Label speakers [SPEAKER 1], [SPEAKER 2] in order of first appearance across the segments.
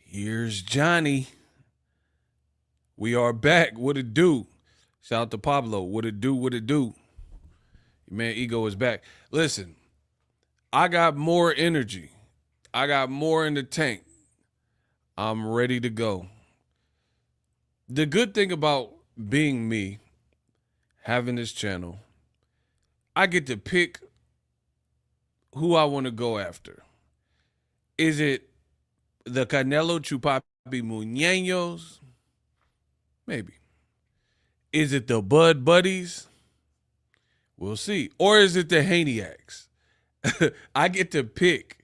[SPEAKER 1] Here's Johnny. We are back. What it do? Shout out to Pablo. What it do? What it do? Man, Ego is back. Listen, I got more energy. I got more in the tank. I'm ready to go. The good thing about being me, having this channel, I get to pick who I want to go after. Is it the Canelo Chupapi Muñeños? Maybe. Is it the Bud Buddies? We'll see. Or is it the Haneyacks? I get to pick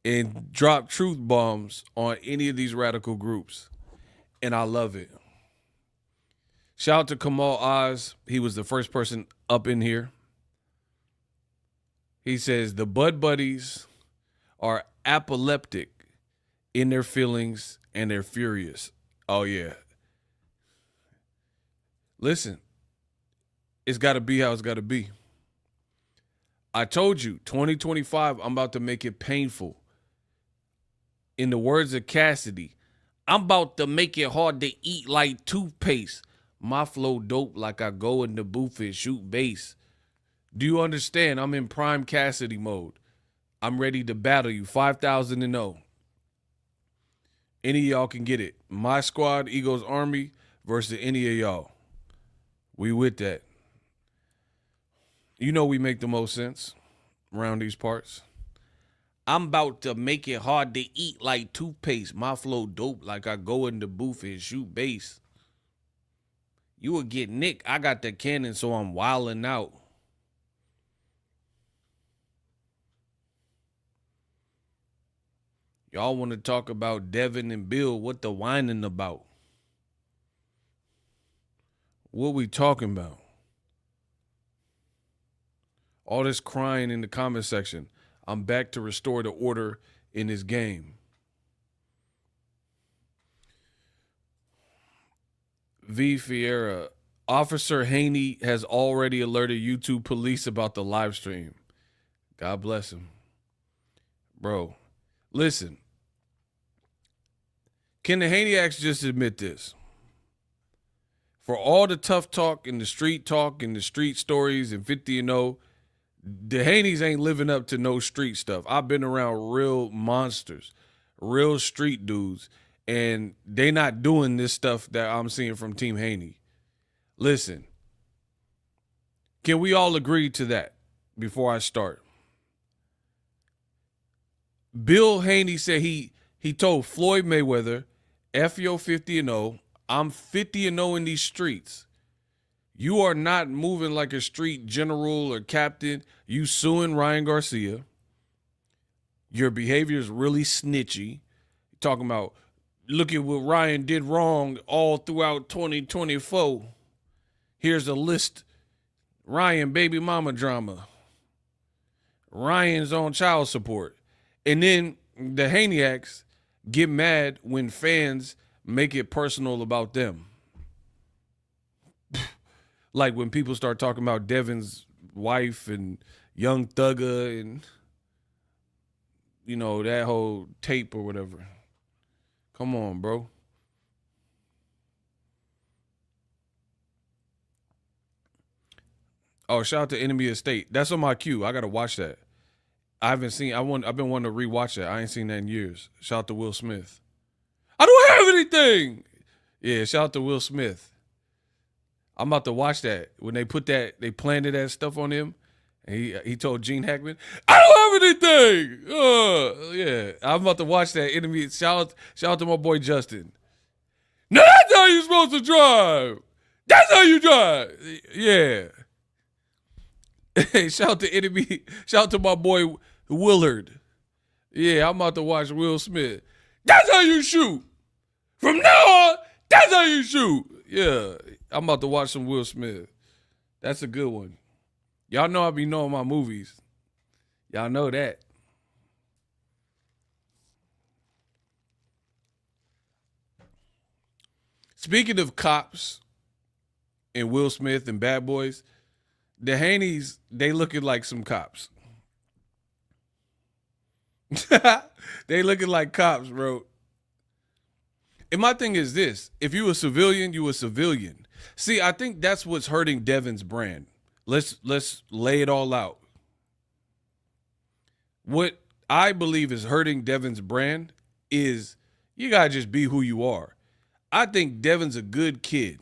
[SPEAKER 1] and drop truth bombs on any of these radical groups. And I love it. Shout out to Kamal Oz. He was the first person up in here. He says the Bud Buddies are epileptic in their feelings and they're furious. Oh, yeah. Listen, it's got to be how it's got to be. I told you, 2025, I'm about to make it painful. In the words of Cassidy, I'm about to make it hard to eat like toothpaste. My flow dope like I go in the booth and shoot bass. Do you understand? I'm in prime Cassidy mode. I'm ready to battle you 5,000-0. Any of y'all can get it. My squad, Ego's Army versus any of y'all. We with that. You know we make the most sense around these parts. I'm about to make it hard to eat like toothpaste. My flow dope like I go in the booth and shoot bass. You will get nicked. I got the cannon, so I'm wilding out. Y'all want to talk about Devin and Bill. What the whining about? What we talking about? All this crying in the comment section. I'm back to restore the order in this game. V. Fiera, Officer Haney has already alerted YouTube police about the live stream. God bless him. Bro, listen. Can the Haneyacks just admit this? For all the tough talk and the street stories and 50-0, the Haneys ain't living up to no street stuff. I've been around real monsters, real street dudes, and they not doing this stuff that I'm seeing from Team Haney. Listen, can we all agree to that before I start? Bill Haney said he told Floyd Mayweather, F your 50-0, I'm 50-0 in these streets. You are not moving like a street general or captain. You suing Ryan Garcia. Your behavior is really snitchy. You're talking about look at what Ryan did wrong all throughout 2024. Here's a list. Ryan baby mama drama. Ryan's on child support. And then the Haneyacks get mad when fans make it personal about them. Like when people start talking about Devin's wife and Young Thugger and, you know, that whole tape or whatever. Come on, bro. Oh, shout out to Enemy of State. That's on my queue. I gotta watch that. I haven't seen. I've been wanting to rewatch that. I ain't seen that in years. Shout out to Will Smith. I don't have anything. Yeah, shout out to Will Smith. I'm about to watch that. When they put that, they planted that stuff on him, and he told Gene Hackman, "I don't have anything." Yeah, I'm about to watch that. Enemy. Shout out to my boy Justin. Now that's how you're supposed to drive. That's how you drive. Yeah. Hey, shout out to Enemy. Shout out to my boy Willard. Yeah, I'm about to watch Will Smith. That's how you shoot. From now on, that's how you shoot. Yeah, I'm about to watch some Will Smith. That's a good one. Y'all know I be knowing my movies. Y'all know that. Speaking of cops and Will Smith and Bad Boys, the Haneys, they looking like some cops. They looking like cops, bro. And my thing is this. If you a civilian, you a civilian. See, I think that's what's hurting Devin's brand. Let's lay it all out. What I believe is hurting Devin's brand is you got to just be who you are. I think Devin's a good kid.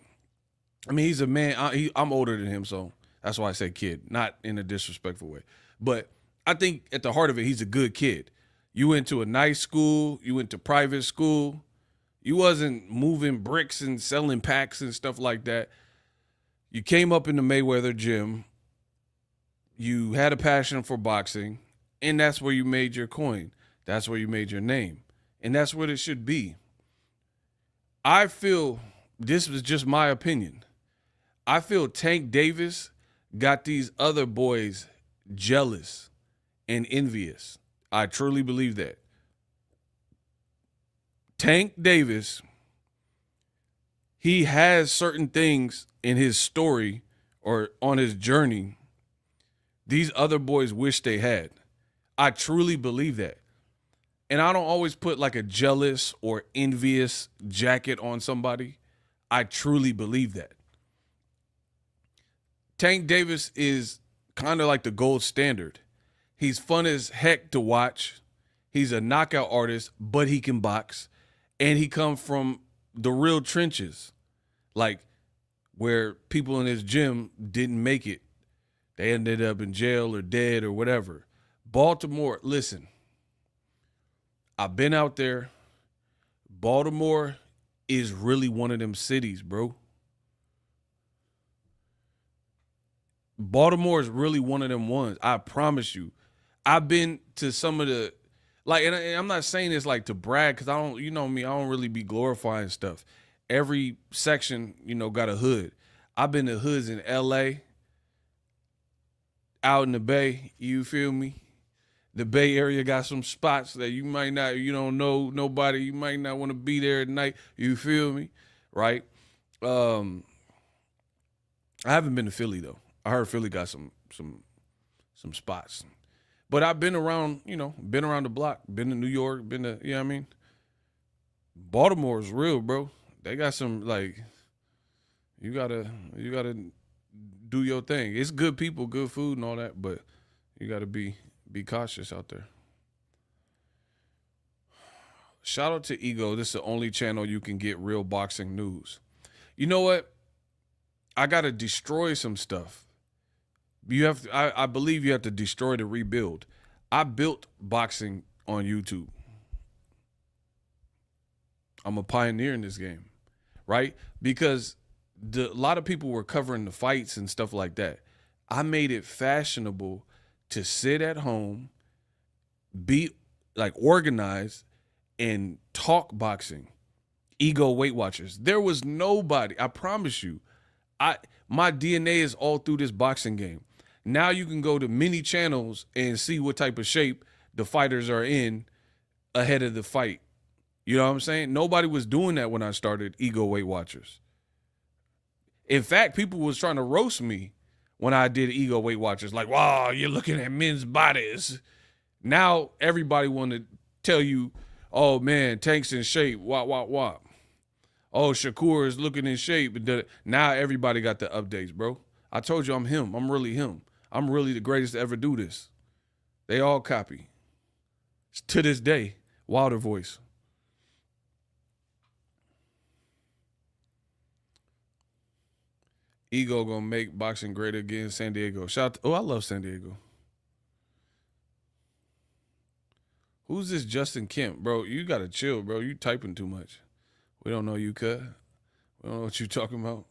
[SPEAKER 1] I mean, he's a man. I'm older than him, so that's why I say kid, not in a disrespectful way. But I think at the heart of it, he's a good kid. You went to a nice school. You went to private school. You wasn't moving bricks and selling packs and stuff like that. You came up in the Mayweather gym. You had a passion for boxing, and that's where you made your coin. That's where you made your name, and that's what it should be. I feel, this was just my opinion, I feel Tank Davis got these other boys jealous and envious. I truly believe that. Tank Davis, he has certain things in his story or on his journey these other boys wish they had. I truly believe that. And I don't always put like a jealous or envious jacket on somebody. I truly believe that. Tank Davis is kind of like the gold standard. He's fun as heck to watch. He's a knockout artist, but he can box. And he comes from the real trenches, like where people in his gym didn't make it. They ended up in jail or dead or whatever. Baltimore, listen, I've been out there. Baltimore is really one of them cities, bro. Baltimore is really one of them ones. I promise you. I've been to some of the, like, and I'm not saying this like to brag because I don't, you know me, I don't really be glorifying stuff. Every section, you know, got a hood. I've been to hoods in L.A., out in the Bay, you feel me? The Bay Area got some spots that you might not, you don't know nobody, you might not want to be there at night, you feel me? Right? I haven't been to Philly though. I heard Philly got some spots. But I've been around, you know, been around the block, been to New York, been to, you know what I mean? Baltimore's real, bro. They got some, like, you gotta do your thing. It's good people, good food and all that, but you gotta be cautious out there. Shout out to Ego. This is the only channel you can get real boxing news. You know what? I gotta destroy some stuff. You have to, I believe you have to destroy to rebuild. I built boxing on YouTube. I'm a pioneer in this game, right? Because a lot of people were covering the fights and stuff like that. I made it fashionable to sit at home, be like organized, and talk boxing Ego Weight Watchers. There was nobody. I promise you. My DNA is all through this boxing game. Now you can go to many channels and see what type of shape the fighters are in ahead of the fight. You know what I'm saying? Nobody was doing that when I started Ego Weight Watchers. In fact, people was trying to roast me when I did Ego Weight Watchers. Like, wow, you're looking at men's bodies. Now everybody want to tell you, oh, man, Tank's in shape. Wah. Oh, Shakur is looking in shape. Now everybody got the updates, bro. I told you I'm him. I'm really him. I'm really the greatest to ever do this. They all copy. To this day, Wilder voice. Ego gonna make boxing great again, San Diego. I love San Diego. Who's this Justin Kemp? Bro, you gotta chill, bro. You typing too much. We don't know you, cut. We don't know what you talking about.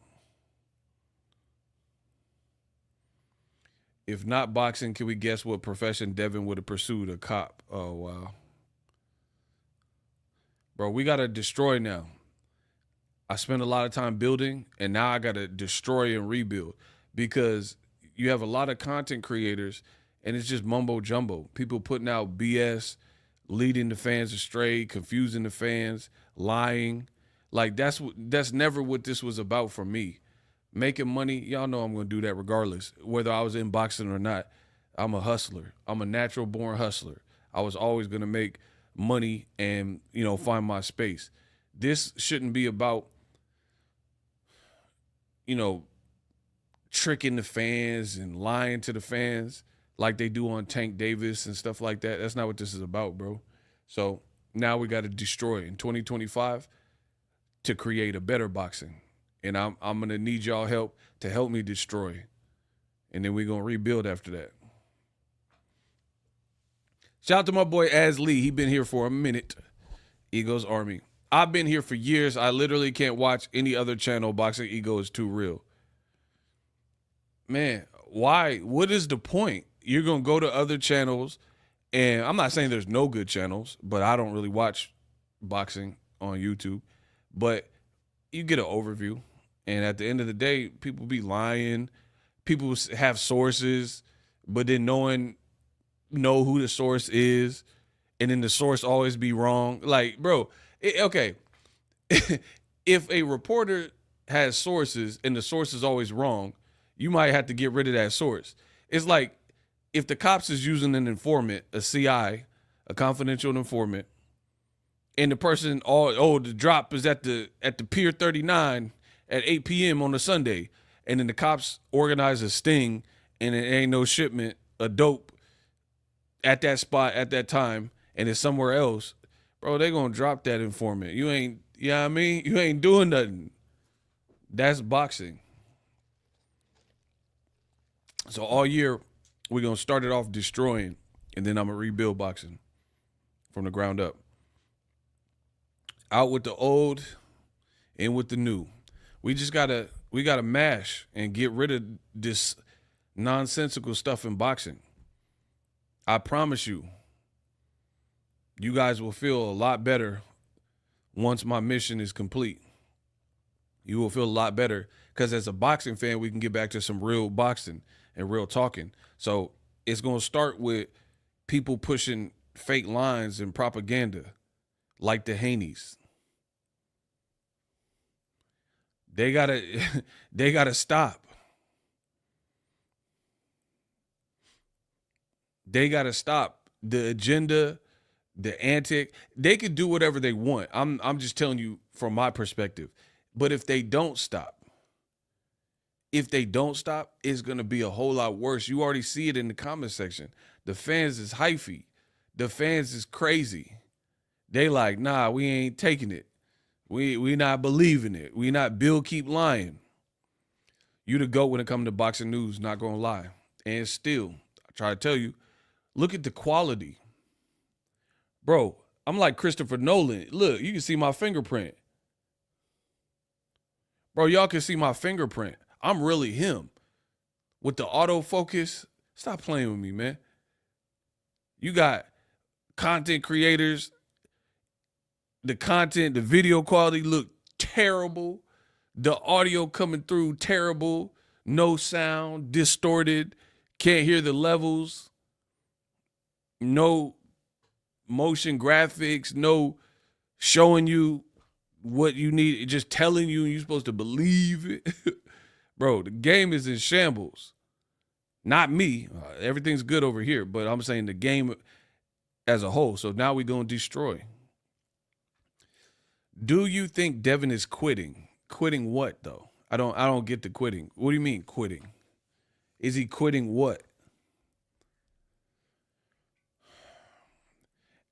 [SPEAKER 1] If not boxing, can we guess what profession Devin would have pursued? A cop. Oh, wow. Bro, we gotta destroy now. I spent a lot of time building, and now I got to destroy and rebuild because you have a lot of content creators, and it's just mumbo jumbo. People putting out BS, leading the fans astray, confusing the fans, lying. Like, that's never what this was about for me. Making money, y'all know I'm going to do that regardless, whether I was in boxing or not. I'm a hustler. I'm a natural-born hustler. I was always going to make money and, find my space. This shouldn't be about tricking the fans and lying to the fans like they do on Tank Davis and stuff like that. That's not what this is about, bro. So now we got to destroy in 2025 to create a better boxing. And I'm going to need y'all help to help me destroy. And then we're going to rebuild after that. Shout out to my boy Az Lee. He been here for a minute. Ego's Army. I've been here for years. I literally can't watch any other channel. Boxing Ego is too real. Man, why? What is the point? You're going to go to other channels, and I'm not saying there's no good channels, but I don't really watch boxing on YouTube. But you get an overview, and at the end of the day, people be lying. People have sources, but then no one know who the source is, and then the source always be wrong. Like, bro, okay, if a reporter has sources and the source is always wrong, you might have to get rid of that source. It's like if the cops is using an informant, a CI, a confidential informant, and the person, the drop is at the Pier 39 at 8 p.m. on a Sunday, and then the cops organize a sting, and it ain't no shipment of dope at that spot at that time, and it's somewhere else, bro, they gonna drop that informant. You ain't, you know what I mean? You ain't doing nothing. That's boxing. So all year, we're gonna start it off destroying, and then I'm gonna rebuild boxing from the ground up. Out with the old, in with the new. We gotta mash and get rid of this nonsensical stuff in boxing. I promise you, you guys will feel a lot better once my mission is complete. You will feel a lot better because as a boxing fan, we can get back to some real boxing and real talking. So it's going to start with people pushing fake lines and propaganda like the Haneys. They gotta stop. They gotta stop the agenda, the antic. They could do whatever they want. I'm just telling you from my perspective. But if they don't stop, it's gonna be a whole lot worse. You already see it in the comment section. The fans is hyphy. The fans is crazy. They like, nah, we ain't taking it. We not believing it. We not Bill keep lying. You the GOAT when it comes to boxing news, not gonna lie. And still, I try to tell you, look at the quality. Bro, I'm like Christopher Nolan. Look, you can see my fingerprint. Bro, y'all can see my fingerprint. I'm really him. With the autofocus, stop playing with me, man. You got content creators The content, the video quality looked terrible. The audio coming through terrible. No sound, distorted. Can't hear the levels. No motion graphics. No showing you what you need. Just telling you you're supposed to believe it. Bro, the game is in shambles. Not me. Everything's good over here. But I'm saying the game as a whole. So now we're going to destroy. Do you think Devin is quitting? Quitting what though? I don't get the quitting. What do you mean quitting? Is he quitting what?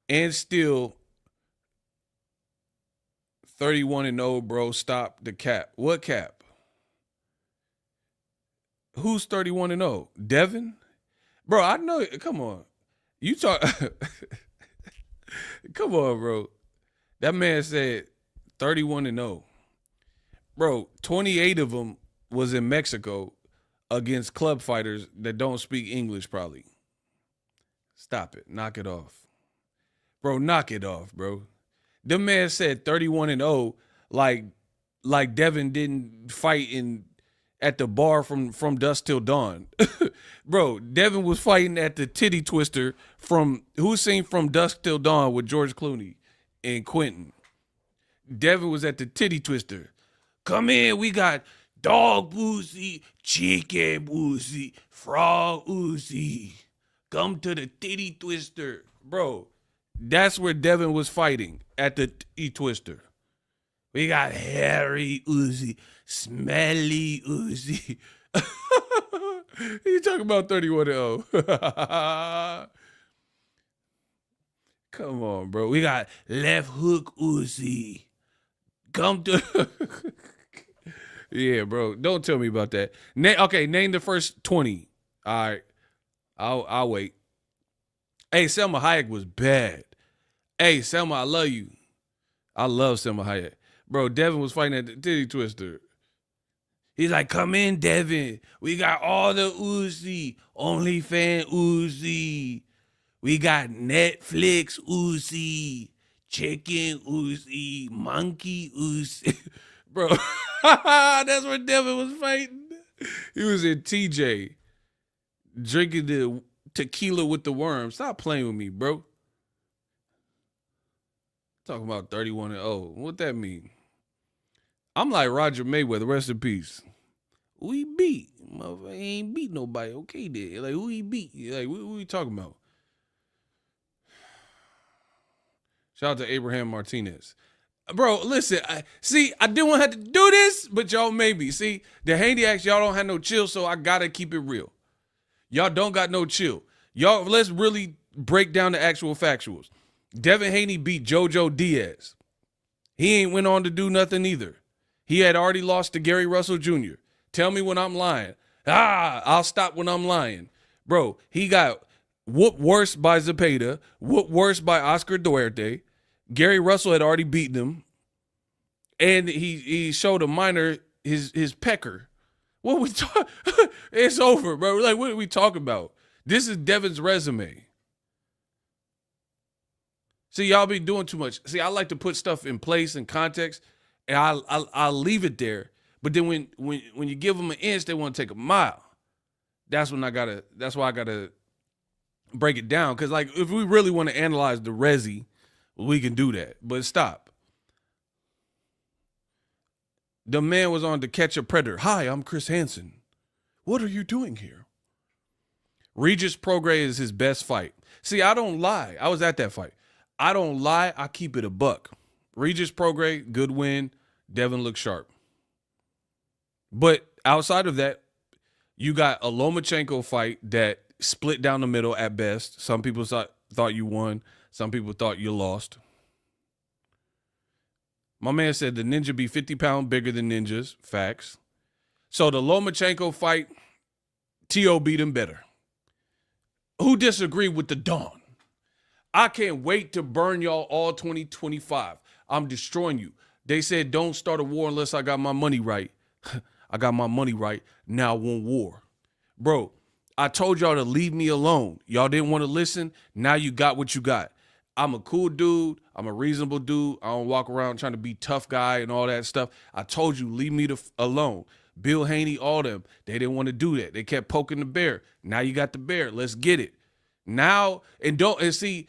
[SPEAKER 1] And still 31-0, bro. Stop the cap. What cap? Who's 31-0? Devin? Bro, I know. Come on. You talk. Come on, bro. That man said 31-0. Bro, 28 of them was in Mexico against club fighters that don't speak English probably. Stop it. Knock it off. Bro, knock it off, bro. The man said 31-0 like Devin didn't fight at the bar from dusk till dawn. Bro, Devin was fighting at the titty twister from who's seen From Dusk Till Dawn with George Clooney and Quentin. Devin was at the titty twister. Come in, we got dog pussy, chicken pussy, frog pussy. Come to the titty twister. Bro, that's where Devin was fighting, at the titty twister. We got hairy Uzi, smelly Uzi. You talking about 31-0. Come on, bro. We got left hook Uzi. Come to... Yeah, bro. Don't tell me about that. Okay, name the first 20. All right. I'll wait. Hey, Selma Hayek was bad. Hey, Selma, I love you. I love Selma Hayek. Bro, Devin was fighting at the titty twister. He's like, come in, Devin. We got all the Uzi. OnlyFans Uzi. We got Netflix Uzi. Chicken Uzi. Monkey Uzi. Bro, that's where Devin was fighting. He was in TJ. Drinking the tequila with the worm. Stop playing with me, bro. Talking about 31-0. What that mean? I'm like Roger Mayweather. Rest in peace. Who he beat? Motherfucker ain't beat nobody. Okay, then. Like, who he beat? Like, what we talking about? Shout out to Abraham Martinez. Bro, listen. I didn't want to have to do this, but y'all made me. See, the Haney-acts, y'all don't have no chill, so I got to keep it real. Y'all don't got no chill. Y'all, let's really break down the actual factuals. Devin Haney beat JoJo Diaz. He ain't went on to do nothing either. He had already lost to Gary Russell Jr. Tell me when I'm lying. I'll stop when I'm lying. Bro, he got whooped worse by Zepeda, whooped worse by Oscar Duarte. Gary Russell had already beaten him. And he showed a minor his pecker. What we talk? It's over, bro. Like, what are we talking about? This is Devin's resume. See, y'all be doing too much. See, I like to put stuff in place and context, and I'll leave it there. But then when you give them an inch, they want to take a mile. That's why I gotta break it down. Because, like, if we really want to analyze the resi, we can do that. But stop. The man was on To Catch a Predator. Hi, I'm Chris Hansen. What are you doing here? Regis Prograis is his best fight. See, I don't lie. I was at that fight. I don't lie. I keep it a buck. Regis Prograis, good win. Devin looks sharp. But outside of that, you got a Lomachenko fight that split down the middle at best. Some people thought you won. Some people thought you lost. My man said the ninja be 50 pounds bigger than ninjas. Facts. So the Lomachenko fight, T.O. beat him better. Who disagreed with the Dawn? I can't wait to burn y'all all 2025. I'm destroying you. They said don't start a war unless I got my money right. I got my money right. Now I want war. Bro, I told y'all to leave me alone. Y'all didn't want to listen. Now you got what you got. I'm a cool dude. I'm a reasonable dude. I don't walk around trying to be tough guy and all that stuff. I told you, leave me alone. Bill Haney, all them, they didn't want to do that. They kept poking the bear. Now you got the bear. Let's get it. Now, and see,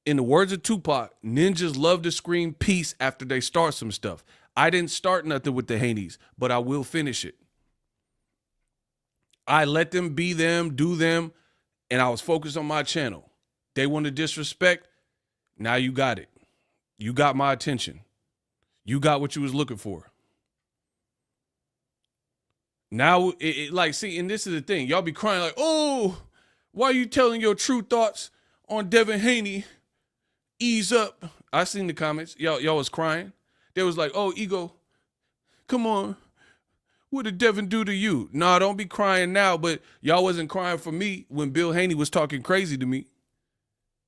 [SPEAKER 1] in the words of Tupac, ninjas love to scream peace after they start some stuff. I didn't start nothing with the Haneys, but I will finish it. I let them be them, do them, and I was focused on my channel. They want to disrespect. Now you got it. You got my attention. You got what you was looking for. Now, see, and this is the thing. Y'all be crying like, oh, why are you telling your true thoughts on Devin Haney? Ease up. I seen the comments. Y'all was crying. They was like, oh, Ego, come on. What did Devin do to you? Nah, don't be crying now, but y'all wasn't crying for me when Bill Haney was talking crazy to me.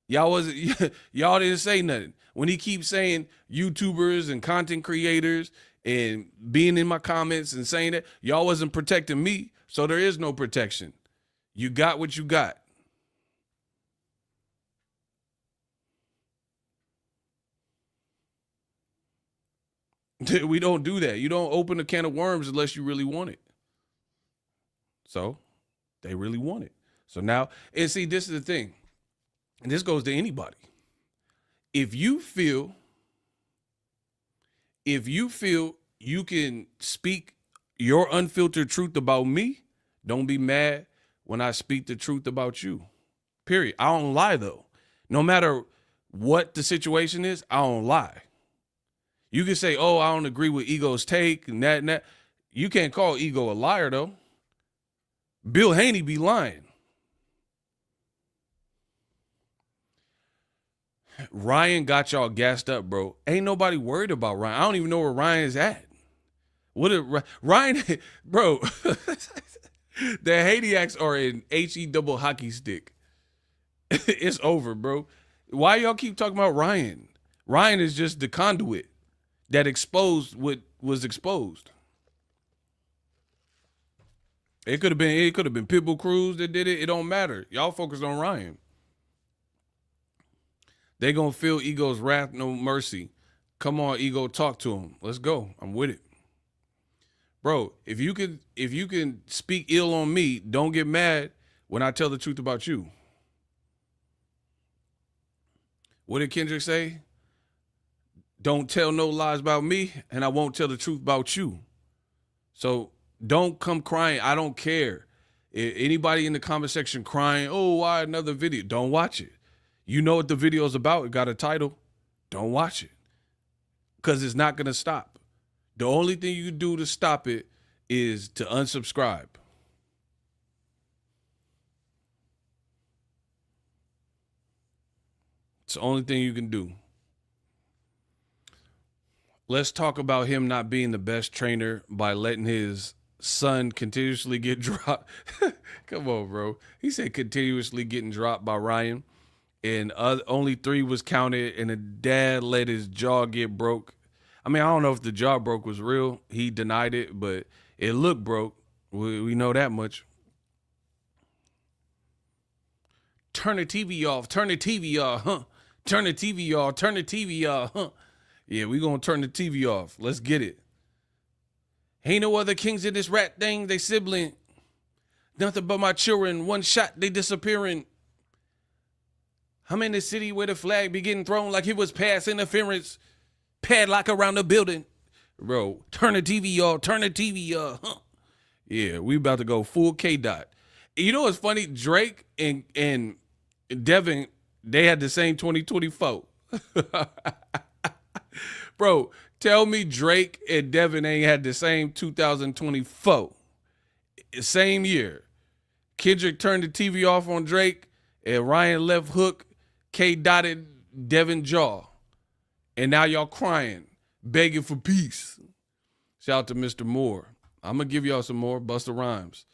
[SPEAKER 1] Y'all didn't say nothing. When he keeps saying YouTubers and content creators and being in my comments and saying that, y'all wasn't protecting me, so there is no protection. You got what you got. We don't do that. You don't open a can of worms unless you really want it. So they really want it. So now, and see, this is the thing. And this goes to anybody. If you feel you can speak your unfiltered truth about me, don't be mad when I speak the truth about you. Period. I don't lie, though. No matter what the situation is, I don't lie. You can say, oh, I don't agree with Ego's take and that and that. You can't call Ego a liar, though. Bill Haney be lying. Ryan got y'all gassed up, bro. Ain't nobody worried about Ryan. I don't even know where Ryan is at. Ryan, bro, the Haneyacks are an HE double hockey stick. It's over, bro. Why y'all keep talking about Ryan? Ryan is just the conduit that exposed what was exposed. It could have been Pitbull Cruz that did it. It don't matter. Y'all focus on Ryan. They gonna feel Ego's wrath, no mercy. Come on, Ego, talk to him. Let's go. I'm with it. Bro, if you can speak ill on me, don't get mad when I tell the truth about you. What did Kendrick say? Don't tell no lies about me, and I won't tell the truth about you. So don't come crying. I don't care. Anybody in the comment section crying, oh, why another video? Don't watch it. You know what the video is about. It got a title. Don't watch it. Because it's not going to stop. The only thing you can do to stop it is to unsubscribe. It's the only thing you can do. Let's talk about him not being the best trainer by letting his son continuously get dropped. Come on, bro. He said continuously getting dropped by Ryan. And only 3 was counted, and the dad let his jaw get broke. I mean, I don't know if the jaw broke was real. He denied it, but it looked broke. We know that much. Turn the TV off. Turn the TV off, huh? Turn the TV off. Turn the TV off, huh? Yeah, we gonna turn the TV off. Let's get it. Ain't no other kings in this rat thing. They sibling. Nothing but my children. One shot, they disappearing. I'm in the city where the flag be getting thrown like it was pass interference. Padlock around the building. Bro, turn the TV off. Turn the TV off. Huh? Yeah, we about to go full K-Dot. You know what's funny? Drake and Devin, they had the same 2024. Bro, tell me Drake and Devin ain't had the same 2024. Same year. Kendrick turned the TV off on Drake, and Ryan left hook, K-dotted Devin jaw. And now y'all crying, begging for peace. Shout out to Mr. Moore. I'm going to give y'all some more Busta Rhymes.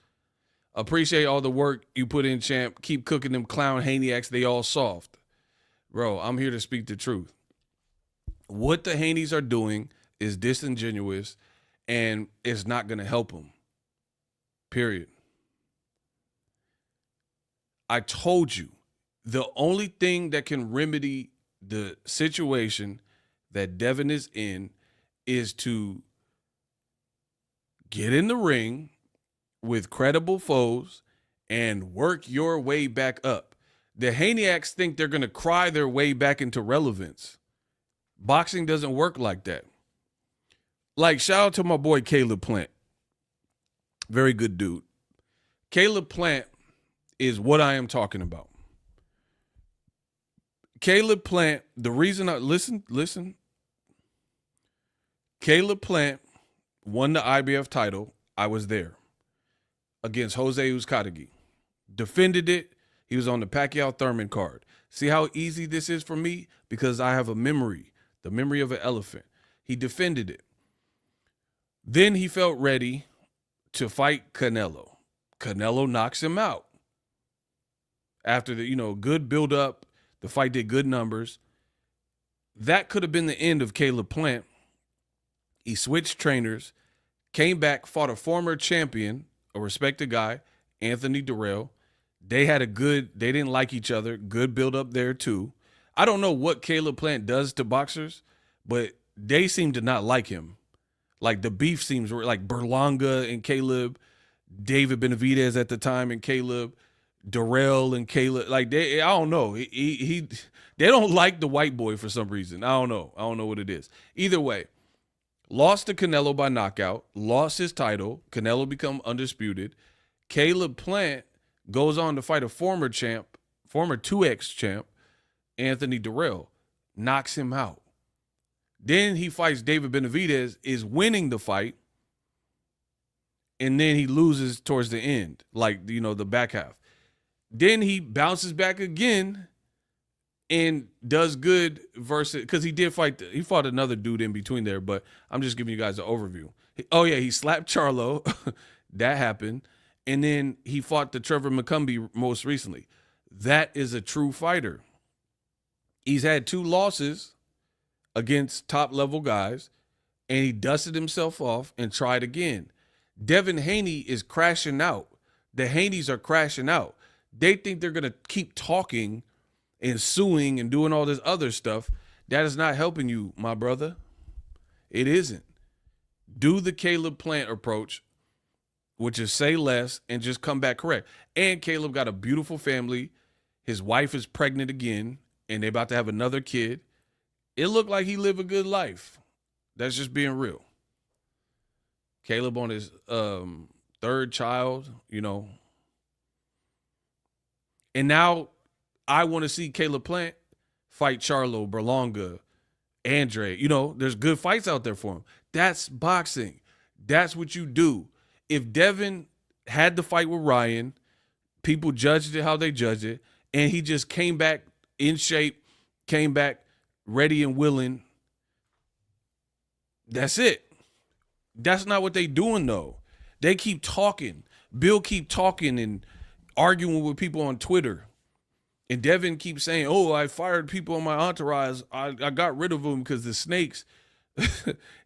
[SPEAKER 1] Appreciate all the work you put in, champ. Keep cooking them clown Haneyacks. They all soft. Bro, I'm here to speak the truth. What the Haneys are doing is disingenuous, and it's not going to help them. Period. I told you, the only thing that can remedy the situation that Devin is in is to get in the ring with credible foes and work your way back up. The Haneyacks think they're going to cry their way back into relevance. Boxing doesn't work like that. Like, shout out to my boy Caleb Plant. Very good dude. Caleb Plant is what I am talking about. Caleb Plant, the reason listen. Caleb Plant won the IBF title. I was there against Jose Uzcategui. Defended it. He was on the Pacquiao-Thurman card. See how easy this is for me? Because I have a memory, the memory of an elephant. He defended it. Then he felt ready to fight Canelo. Canelo knocks him out. After the, good build-up, the fight did good numbers. That could have been the end of Caleb Plant. He switched trainers, came back, fought a former champion, a respected guy, Anthony Durrell. They didn't like each other. Good build-up there, too. I don't know what Caleb Plant does to boxers, but they seem to not like him. Like, the beef seems like Berlanga and Caleb, David Benavidez at the time and Caleb, Durrell and Caleb. Like, I don't know. They don't like the white boy for some reason. I don't know. I don't know what it is. Either way, lost to Canelo by knockout, lost his title. Canelo become undisputed. Caleb Plant goes on to fight a former 2X champ, Anthony Durrell, knocks him out. Then he fights David Benavidez, is winning the fight, and then he loses towards the end, like, the back half. Then he bounces back again and does good versus, because he fought another dude in between there, but I'm just giving you guys an overview. He slapped Charlo. That happened. And then he fought the Trevor McCumbee most recently. That is a true fighter. He's had 2 losses against top-level guys, and he dusted himself off and tried again. Devin Haney is crashing out. The Haneys are crashing out. They think they're going to keep talking and suing and doing all this other stuff. That is not helping you, my brother. It isn't. Do the Caleb Plant approach, which is say less and just come back correct. And Caleb got a beautiful family. His wife is pregnant again, and they're about to have another kid. It looked like he lived a good life. That's just being real. Caleb on his 3rd child, And now I want to see Caleb Plant fight Charlo, Berlanga, Andre. There's good fights out there for him. That's boxing. That's what you do. If Devin had the fight with Ryan, people judged it how they judged it, and he just came back in shape, came back ready and willing, that's it. That's not what they doing, though. They keep talking. Bill keep talking and arguing with people on Twitter. And Devin keeps saying, I fired people on my entourage. I got rid of them because the snakes.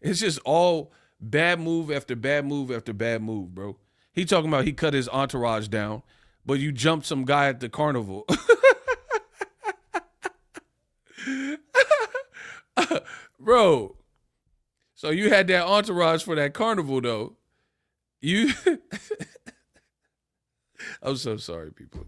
[SPEAKER 1] It's just all bad move after bad move after bad move, bro. He talking about he cut his entourage down, but you jumped some guy at the carnival. Bro, so you had that entourage for that carnival, though. I'm so sorry, people.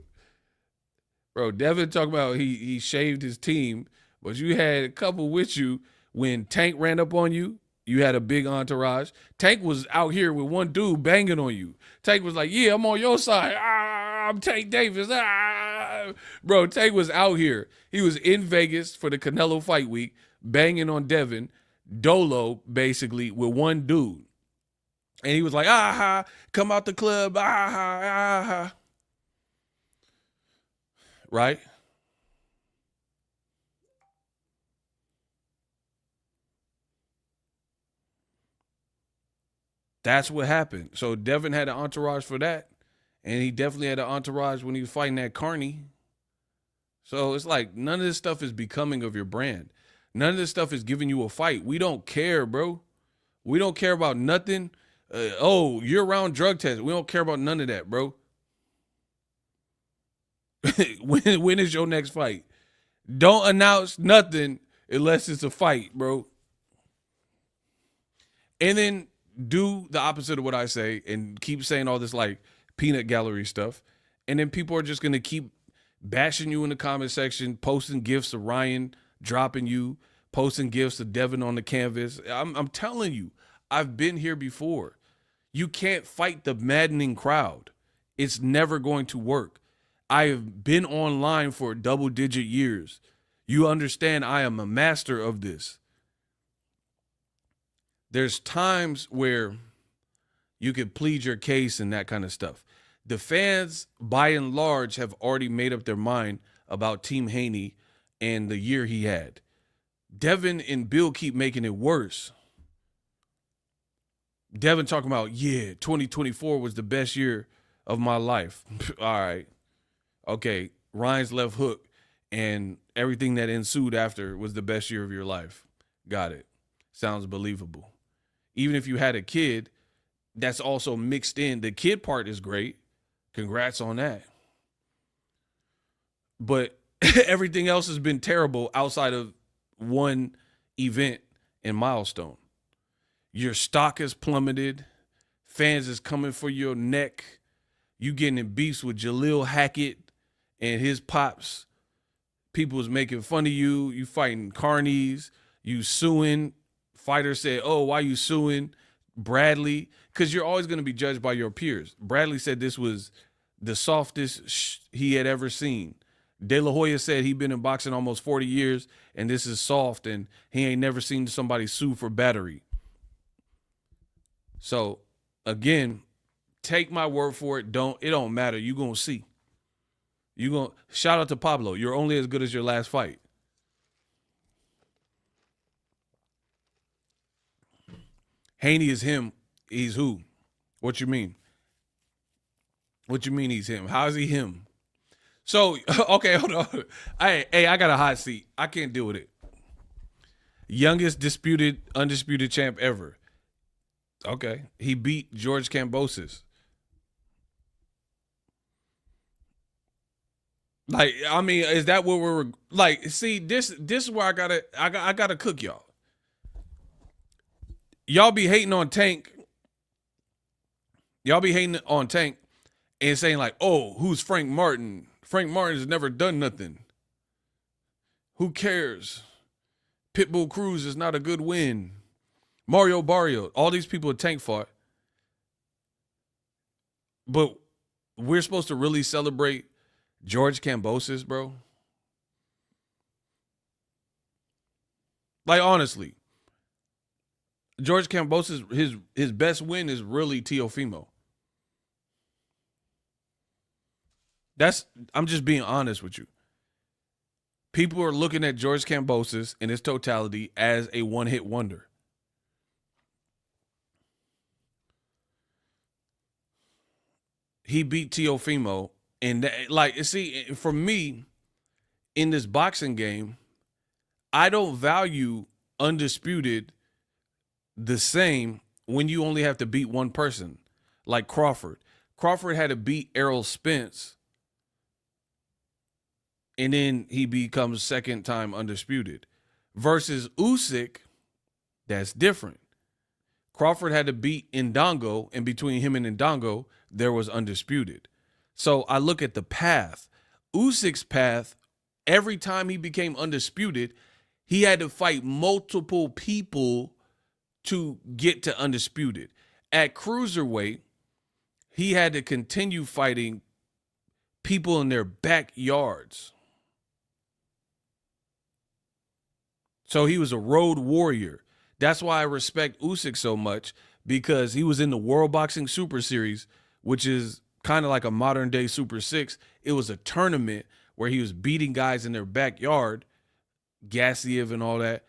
[SPEAKER 1] Bro, Devin talking about he shaved his team, but you had a couple with you when Tank ran up on you. You had a big entourage. Tank was out here with one dude banging on you. Tank was like, yeah, I'm on your side. I'm Tank Davis. Bro, Tank was out here. He was in Vegas for the Canelo fight week, banging on Devin, Dolo, basically, with one dude. And he was like, come out the club, Right? That's what happened. So Devin had an entourage for that. And he definitely had an entourage when he was fighting that Carney. So it's like none of this stuff is becoming of your brand. None of this stuff is giving you a fight. We don't care, bro. We don't care about nothing. Year-round drug test. We don't care about none of that, bro. When is your next fight? Don't announce nothing unless it's a fight, bro. And then do the opposite of what I say and keep saying all this like peanut gallery stuff. And then people are just going to keep bashing you in the comment section, posting gifs of Ryan dropping you, posting gifs of Devin on the canvas. I'm telling you, I've been here before. You can't fight the maddening crowd. It's never going to work. I have been online for double-digit years. You understand I am a master of this. There's times where you can plead your case and that kind of stuff. The fans, by and large, have already made up their mind about Team Haney and the year he had. Devin and Bill keep making it worse. Devin talking about, 2024 was the best year of my life. All right. Okay, Ryan's left hook and everything that ensued after was the best year of your life. Got it. Sounds believable. Even if you had a kid, that's also mixed in. The kid part is great. Congrats on that. But everything else has been terrible outside of one event and milestone. Your stock has plummeted. Fans is coming for your neck. You getting in beefs with Jaleel Hackett and his pops. People was making fun of you. You fighting carnies. You suing. Fighters said, oh, why you suing Bradley? Because you're always going to be judged by your peers. Bradley said this was the softest he had ever seen. De La Hoya said he'd been in boxing almost 40 years, and this is soft, and he ain't never seen somebody sue for battery. So, again, take my word for it. It don't matter. You're going to see. Shout out to Pablo. You're only as good as your last fight. Haney is him. He's who? What you mean? What you mean he's him? How is he him? So, okay, hold on. Hey, I got a hot seat. I can't deal with it. Youngest undisputed champ ever. Okay. He beat George Kambosos. Like, I mean, is that what we're like? See, this is where I gotta cook y'all. Y'all be hating on Tank. Y'all be hating on Tank and saying like, oh, who's Frank Martin? Frank Martin's never done nothing. Who cares? Pitbull Cruz is not a good win. Mario Barrio, all these people at Tank fought. But we're supposed to really celebrate George Kambosos, bro. Like, honestly, George Kambosos, his best win is really Teofimo. I'm just being honest with you. People are looking at George Kambosos in its totality as a one-hit wonder. He beat Teofimo, and for me, in this boxing game, I don't value undisputed the same when you only have to beat one person, like Crawford. Crawford had to beat Errol Spence, and then he becomes second time undisputed. Versus Usyk, that's different. Crawford had to beat Ndongo, and between him and Ndongo, there was undisputed. So I look at the path. Usyk's path, every time he became undisputed, he had to fight multiple people to get to undisputed. At cruiserweight, he had to continue fighting people in their backyards. So he was a road warrior. That's why I respect Usyk so much, because he was in the World Boxing Super Series, which is kind of like a modern day Super 6. It was a tournament where he was beating guys in their backyard, Gassiev and all that.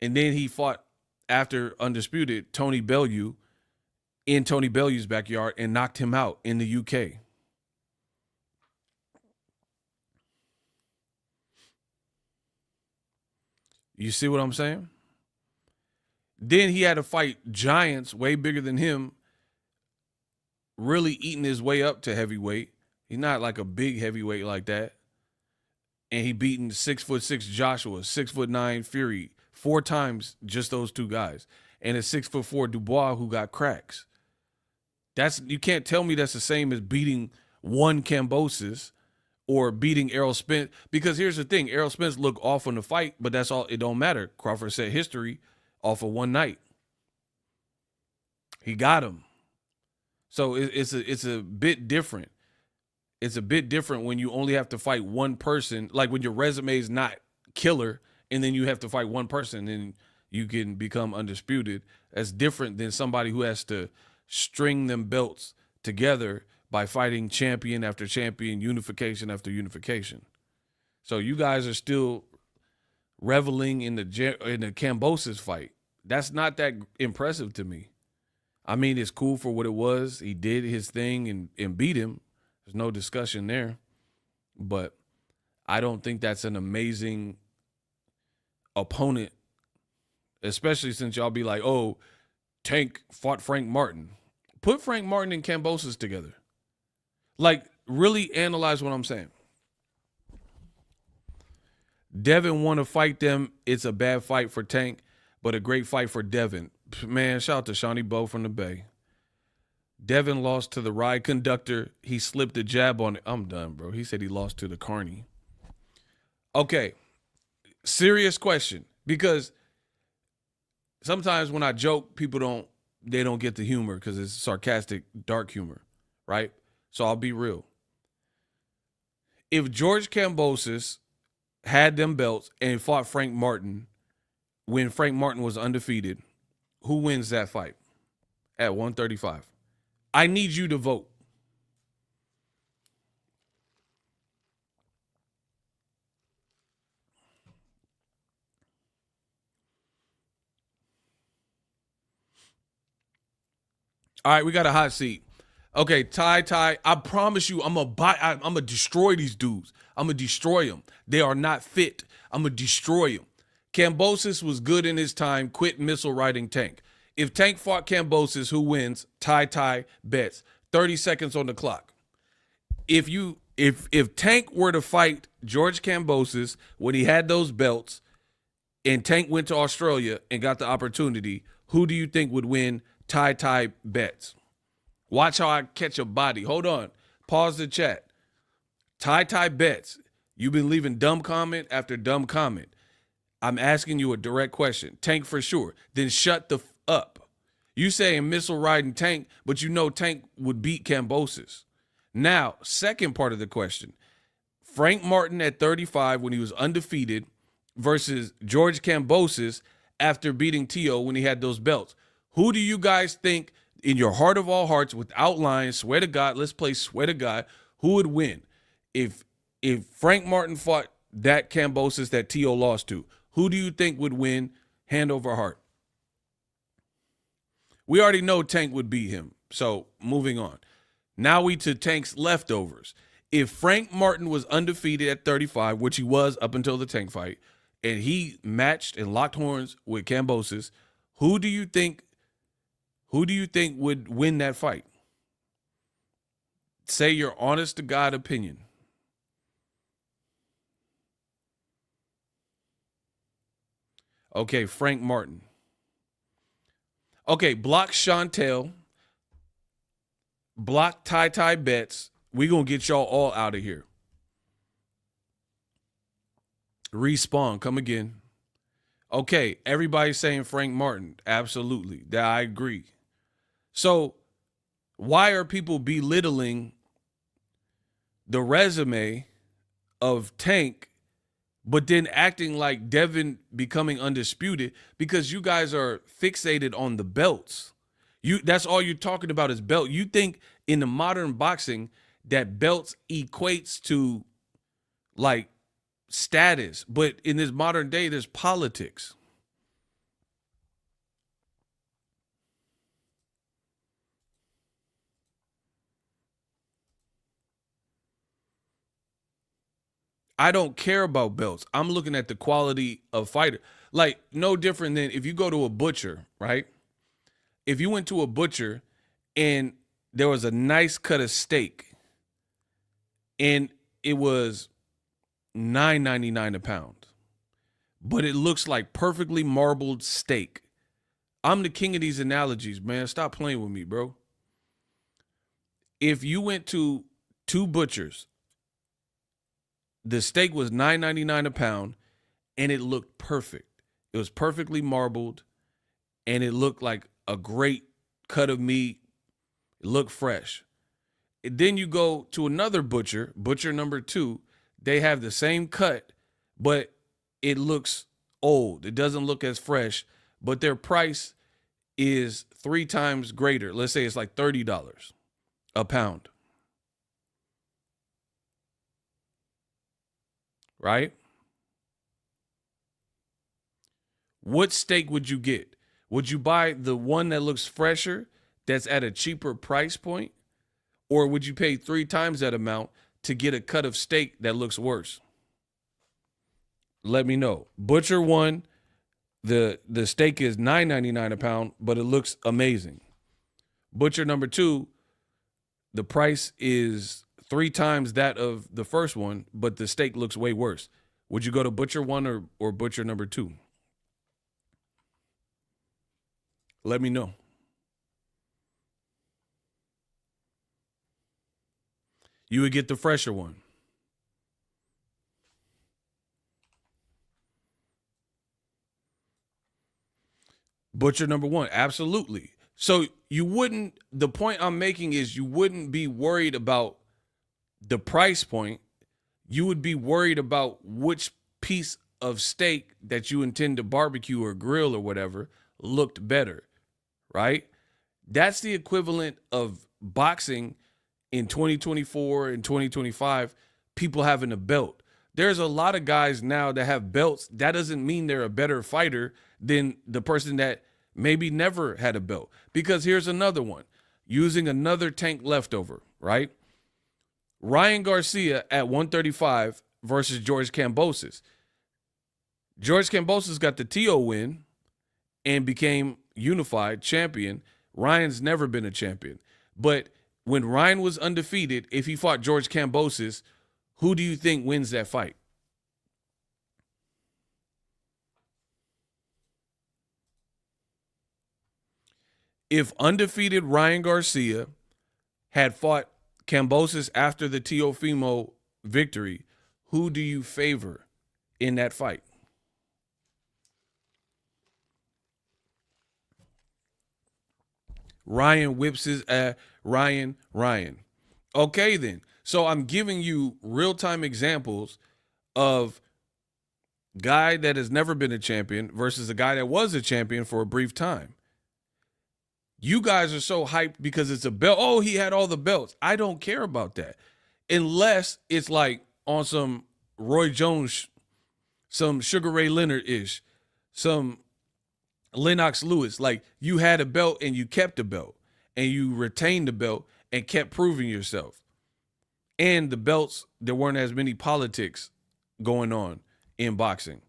[SPEAKER 1] And then he fought, after undisputed, Tony Bellew in Tony Bellew's backyard and knocked him out in the UK. You see what I'm saying? Then he had to fight giants way bigger than him, really eating his way up to heavyweight. He's not like a big heavyweight like that. and he beaten 6'6" Joshua, 6'9" Fury 4 times, just those 2 guys, and a 6'4" Dubois who got cracks. You can't tell me that's the same as beating one Kambosos or beating Errol Spence, because here's the thing: Errol Spence looked off on the fight, but that's all. It don't matter. Crawford set history off of one night. He got him. So it's a bit different. It's a bit different when you only have to fight one person, like when your resume is not killer, and then you have to fight one person and you can become undisputed. That's different than somebody who has to string them belts together by fighting champion after champion, unification after unification. So you guys are still reveling in the Kambosos fight. That's not that impressive to me. I mean, it's cool for what it was. He did his thing and beat him. There's no discussion there. But I don't think that's an amazing opponent, especially since y'all be like, oh, Tank fought Frank Martin. Put Frank Martin and Kambosos together. Like, really analyze what I'm saying. Devin want to fight them. It's a bad fight for Tank, but a great fight for Devin. Man, shout out to Shawnee Bowe from the Bay. Devin lost to the ride conductor. He slipped a jab on it. I'm done, bro. He said he lost to the carny. Okay, serious question, because sometimes when I joke, people don't get the humor because it's sarcastic, dark humor, right? So I'll be real. If George Kambosos had them belts and fought Frank Martin when Frank Martin was undefeated, who wins that fight at 135? I need you to vote. All right, we got a hot seat. Okay, Ty, I promise you, I'm gonna destroy these dudes. I'm gonna destroy them. They are not fit. I'm gonna destroy them. Kambosos was good in his time. Quit missile riding Tank. If Tank fought Kambosos, who wins? Ty bets. 30 seconds on the clock. If Tank were to fight George Kambosos when he had those belts, and Tank went to Australia and got the opportunity, who do you think would win? Ty bets. Watch how I catch a body. Hold on. Pause the chat. Ty bets. You've been leaving dumb comment after dumb comment. I'm asking you a direct question. Tank for sure. Then shut the up. You saying missile riding Tank, but you know Tank would beat Kambosos. Now, second part of the question. Frank Martin at 35 when he was undefeated versus George Kambosos after beating Tio when he had those belts. Who do you guys think, in your heart of all hearts, without lying, swear to God, let's play swear to God, who would win? If Frank Martin fought that Kambosos that Tio lost to, who do you think would win hand over heart? We already know Tank would beat him, so moving on. Now we to Tank's leftovers. If Frank Martin was undefeated at 35, which he was up until the Tank fight, and he matched and locked horns with Kambosos, who do you think would win that fight? Say your honest to God opinion. Okay, Frank Martin. Okay, block Chantel. Block Ty bets. We gonna get y'all all out of here. Respawn, come again. Okay, everybody's saying Frank Martin. Absolutely, that I agree. So why are people belittling the resume of Tank, but then acting like Devin becoming undisputed? Because you guys are fixated on the belts. That's all you're talking about is belt. You think in the modern boxing that belts equates to like status, but in this modern day, there's politics. I don't care about belts. I'm looking at the quality of fighter. Like, no different than if you go to a butcher, right? If you went to a butcher and there was a nice cut of steak and it was $9.99 a pound, but it looks like perfectly marbled steak. I'm the king of these analogies, man. Stop playing with me, bro. If you went to two butchers, the steak was $9.99 a pound, and it looked perfect. It was perfectly marbled, and it looked like a great cut of meat. It looked fresh. And then you go to another butcher, butcher number 2. They have the same cut, but it looks old. It doesn't look as fresh, but their price is 3 times greater. Let's say it's like $30 a pound. Right? What steak would you get? Would you buy the one that looks fresher, that's at a cheaper price point? Or would you pay 3 times that amount to get a cut of steak that looks worse? Let me know. Butcher 1, the steak is $9.99 a pound, but it looks amazing. Butcher number 2, the price is 3 times that of the first one, but the steak looks way worse. Would you go to butcher 1 or butcher number 2? Let me know. You would get the fresher one. Butcher number 1, absolutely. So you wouldn't, the point I'm making is you wouldn't be worried about the price point. You would be worried about which piece of steak that you intend to barbecue or grill or whatever looked better, right? That's the equivalent of boxing in 2024 and 2025, people having a belt. There's a lot of guys now that have belts. That doesn't mean they're a better fighter than the person that maybe never had a belt. Because here's another one, using another tank leftover, right? Ryan Garcia at 135 versus George Kambosos. George Kambosos got the TO win and became unified champion. Ryan's never been a champion. But when Ryan was undefeated, if he fought George Kambosos, who do you think wins that fight? If undefeated Ryan Garcia had fought Kambosos after the Teofimo victory, who do you favor in that fight? Ryan whips his Ryan. Okay, then. So I'm giving you real-time examples of guy that has never been a champion versus a guy that was a champion for a brief time. You guys are so hyped because it's a belt. Oh, he had all the belts. I don't care about that. Unless it's like on some Roy Jones, some Sugar Ray Leonard-ish, some Lennox Lewis. Like, you had a belt and you kept the belt and you retained the belt and kept proving yourself. And the belts, there weren't as many politics going on in boxing.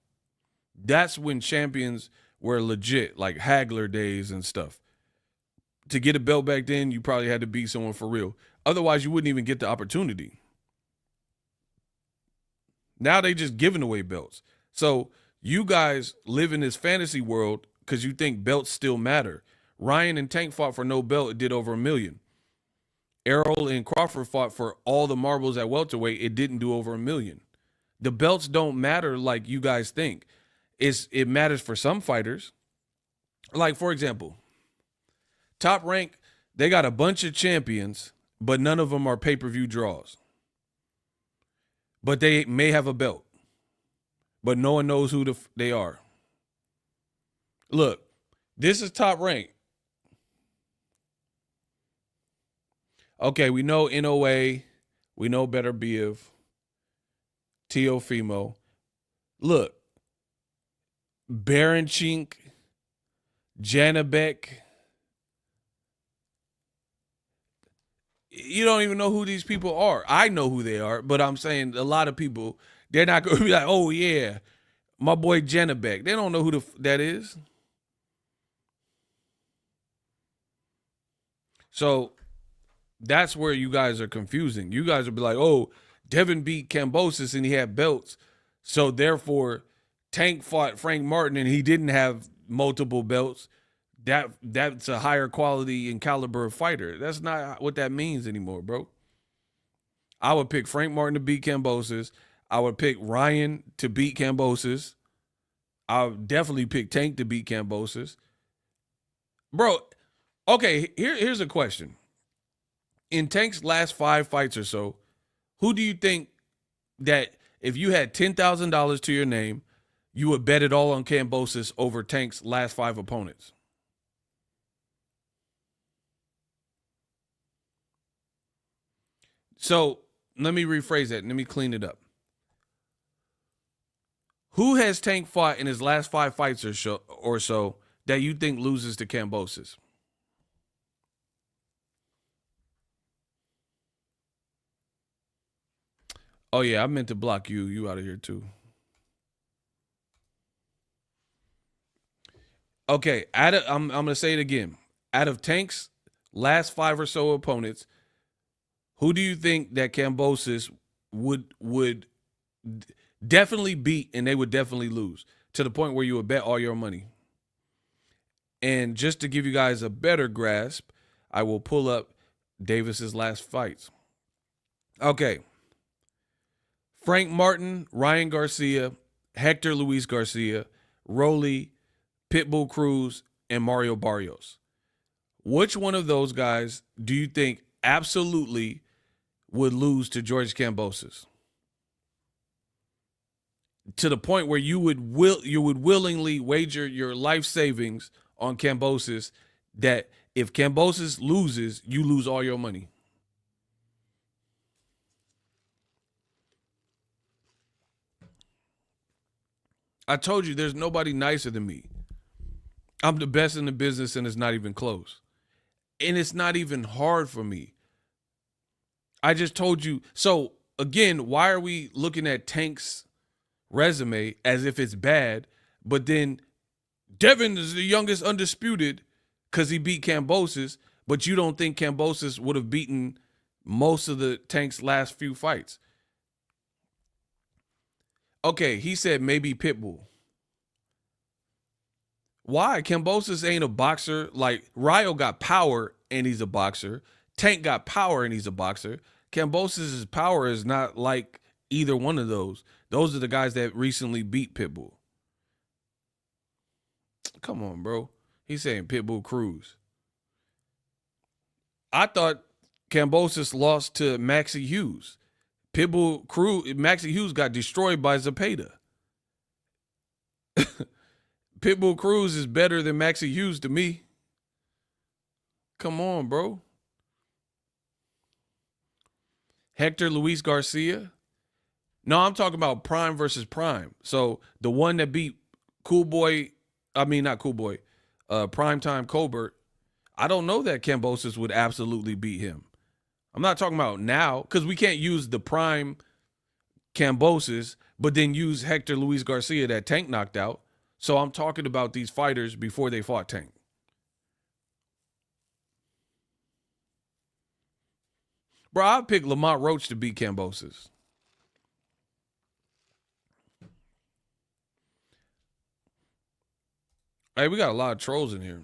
[SPEAKER 1] That's when champions were legit, like Hagler days and stuff. To get a belt back then, you probably had to beat someone for real. Otherwise, you wouldn't even get the opportunity. Now they just giving away belts. So you guys live in this fantasy world because you think belts still matter. Ryan and Tank fought for no belt. It did over $1 million. Errol and Crawford fought for all the marbles at welterweight. It didn't do over $1 million. The belts don't matter like you guys think. It matters for some fighters. Like, for example, Top Rank, they got a bunch of champions, but none of them are pay-per-view draws. But they may have a belt, but no one knows who they are. Look, this is Top Rank. Okay, we know NOA, we know Better Biev, Teofimo. Look, Baranchink, Janabek. You don't even know who these people are. I know who they are, but I'm saying a lot of people, they're not going to be like, oh, yeah, my boy Janabek. They don't know who that is. So that's where you guys are confusing. You guys will be like, oh, Devin beat Kambosos and he had belts. So therefore, Tank fought Frank Martin and he didn't have multiple belts. That's a higher quality and caliber of fighter. That's not what that means anymore, bro. I would pick Frank Martin to beat Kambosos. I would pick Ryan to beat Kambosos. I would definitely pick Tank to beat Kambosos. Bro, okay, here's a question. In Tank's last 5 fights or so, who do you think that if you had $10,000 to your name, you would bet it all on Kambosos over Tank's last 5 opponents? So let me rephrase that. Let me clean it up. Who has Tank fought in his last 5 fights or so that you think loses to Kambosos? Oh, yeah, I meant to block you. You out of here, too. Okay, I'm going to say it again. Out of Tank's last 5 or so opponents, who do you think that Kambosos would definitely beat and they would definitely lose to the point where you would bet all your money? And just to give you guys a better grasp, I will pull up Davis's last fights. Okay. Frank Martin, Ryan Garcia, Hector Luis Garcia, Rolly, Pitbull Cruz, and Mario Barrios. Which one of those guys do you think absolutely would lose to George Kambosos? To the point where you would willingly wager your life savings on Kambosos that if Kambosos loses, you lose all your money. I told you there's nobody nicer than me. I'm the best in the business and it's not even close. And it's not even hard for me. I just told you. So again, why are we looking at Tank's resume as if it's bad, but then Devin is the youngest undisputed because he beat Kambosos, but you don't think Kambosos would have beaten most of the Tank's last few fights? Okay, he said maybe Pitbull. Why? Kambosos ain't a boxer. Like, Ryo got power and he's a boxer. Tank got power and he's a boxer. Kambosos' power is not like either one of those. Those are the guys that recently beat Pitbull. Come on, bro. He's saying Pitbull Cruz. I thought Kambosos lost to Maxie Hughes. Maxie Hughes got destroyed by Zepeda. Pitbull Cruz is better than Maxie Hughes to me. Come on, bro. Hector Luis Garcia. No, I'm talking about prime versus prime. So the one that beat not Cool Boy, Primetime Colbert, I don't know that Kambosos would absolutely beat him. I'm not talking about now because we can't use the prime Kambosos, but then use Hector Luis Garcia that Tank knocked out. So I'm talking about these fighters before they fought Tank. Bro, I'd pick Lamont Roach to beat Kambosos. Hey, we got a lot of trolls in here.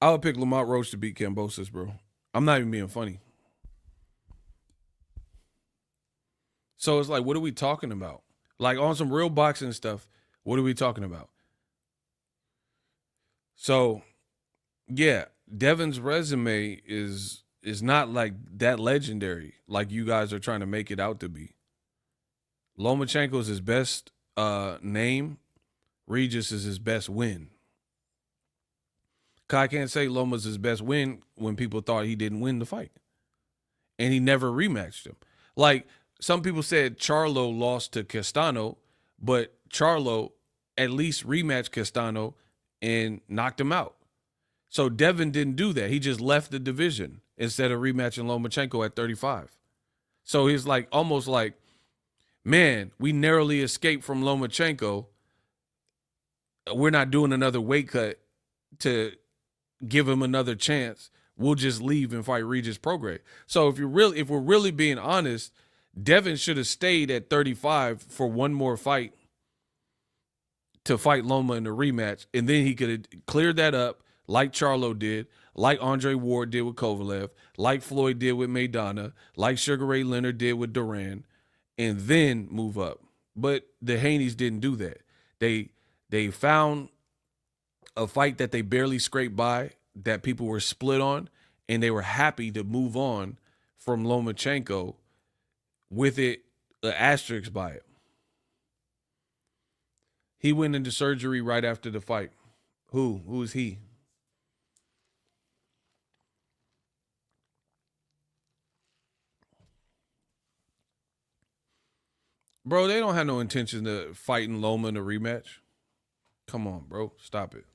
[SPEAKER 1] I would pick Lamont Roach to beat Kambosos, bro. I'm not even being funny. So it's like, what are we talking about? Like, on some real boxing stuff, what are we talking about? So, yeah, Devin's resume is not like that legendary like you guys are trying to make it out to be. Lomachenko is his best name. Regis is his best win. I can't say Loma's his best win when people thought he didn't win the fight. And he never rematched him. Like, some people said Charlo lost to Castano, but Charlo at least rematched Castano and knocked him out. So Devin didn't do that. He just left the division instead of rematching Lomachenko at 35. So he's like, almost like, man, we narrowly escaped from Lomachenko. We're not doing another weight cut to give him another chance. we'll just leave and fight Regis Prograis. So if we're really being honest, Devin should have stayed at 35 for one more fight to fight Loma in the rematch, and then he could have cleared that up like Charlo did, like Andre Ward did with Kovalev, like Floyd did with Maidana, like Sugar Ray Leonard did with Duran, and then move up. But the Haneys didn't do that. They found a fight that they barely scraped by, that people were split on, and they were happy to move on from Lomachenko with it, an asterisk by it. He went into surgery right after the fight. Who is he? Bro, they don't have no intention of fighting Loma in a rematch. Come on, bro. Stop it.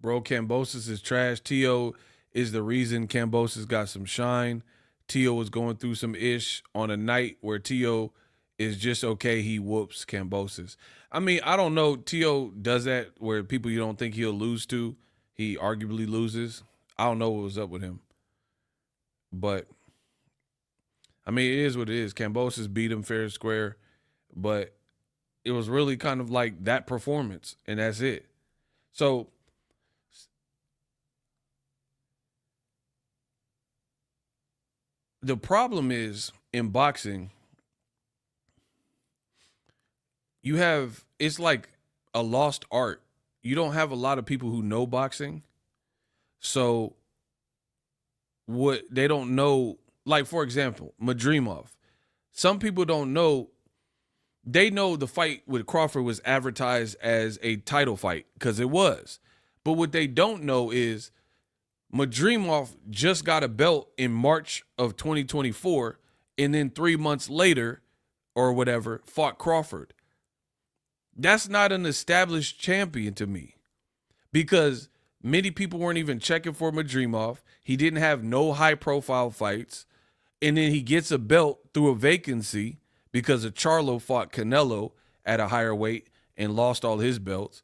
[SPEAKER 1] Bro, Kambosos is trash. Tio is the reason Kambosos got some shine. Tio was going through some ish on a night where Tio is just okay. He whoops Kambosos. I mean, I don't know. Tio does that where people you don't think he'll lose to, he arguably loses. I don't know what was up with him. But, I mean, it is what it is. Kambosos beat him fair and square. But it was really kind of like that performance, and that's it. So, the problem is in boxing, it's like a lost art. You don't have a lot of people who know boxing. So what they don't know, like for example, Madrimov. Some people don't know, they know the fight with Crawford was advertised as a title fight because it was. But what they don't know is Madrimov just got a belt in March of 2024, and then 3 months later or whatever fought Crawford. That's not an established champion to me because many people weren't even checking for Madrimov. He didn't have no high-profile fights, and then he gets a belt through a vacancy because of Charlo fought Canelo at a higher weight and lost all his belts,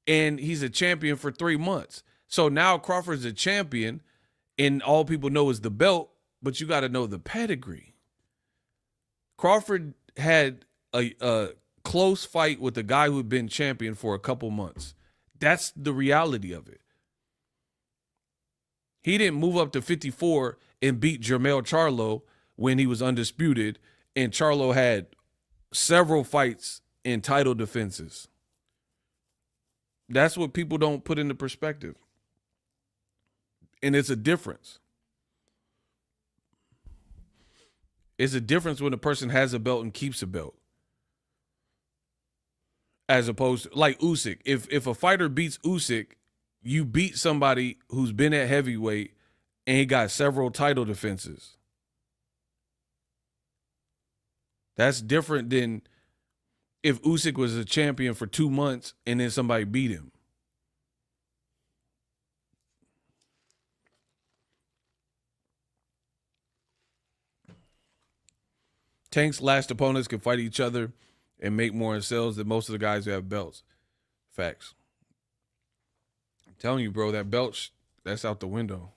[SPEAKER 1] and he's a champion for 3 months. So now Crawford's a champion, and all people know is the belt, but you got to know the pedigree. Crawford had a close fight with a guy who had been champion for a couple months. That's the reality of it. He didn't move up to 54 and beat Jermell Charlo when he was undisputed, and Charlo had several fights in title defenses. That's what people don't put into perspective. And it's a difference. It's a difference when a person has a belt and keeps a belt. As opposed to, like Usyk. If a fighter beats Usyk, you beat somebody who's been at heavyweight and he got several title defenses. That's different than if Usyk was a champion for 2 months and then somebody beat him. Tank's last opponents can fight each other and make more in sales than most of the guys who have belts. Facts. I'm telling you, bro, that belt, that's out the window.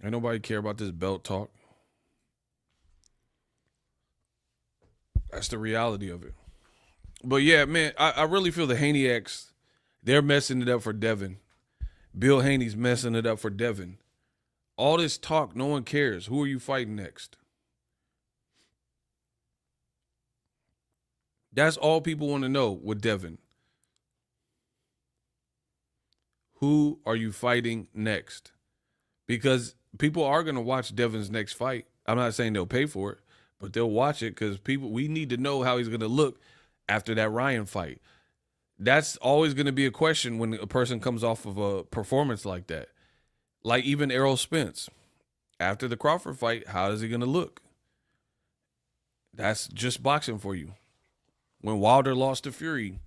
[SPEAKER 1] Ain't nobody care about this belt talk. That's the reality of it. But yeah, man, I really feel the Haney-X, they're messing it up for Devin. Bill Haney's messing it up for Devin. All this talk, no one cares. Who are you fighting next? That's all people want to know with Devin. Who are you fighting next? Because people are going to watch Devin's next fight. I'm not saying they'll pay for it, but they'll watch it because we need to know how he's going to look after that Ryan fight. That's always going to be a question when a person comes off of a performance like that. Like even Errol Spence. After the Crawford fight, how is he going to look? That's just boxing for you. When Wilder lost to Fury,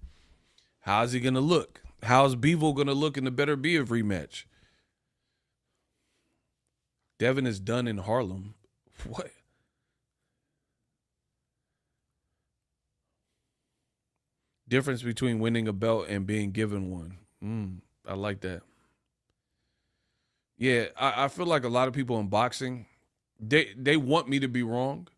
[SPEAKER 1] how's he going to look? How's Bivol going to look in the Better Be rematch? Devin is done in Harlem. What? Difference between winning a belt and being given one. I like that. Yeah, I feel like a lot of people in boxing, they want me to be wrong,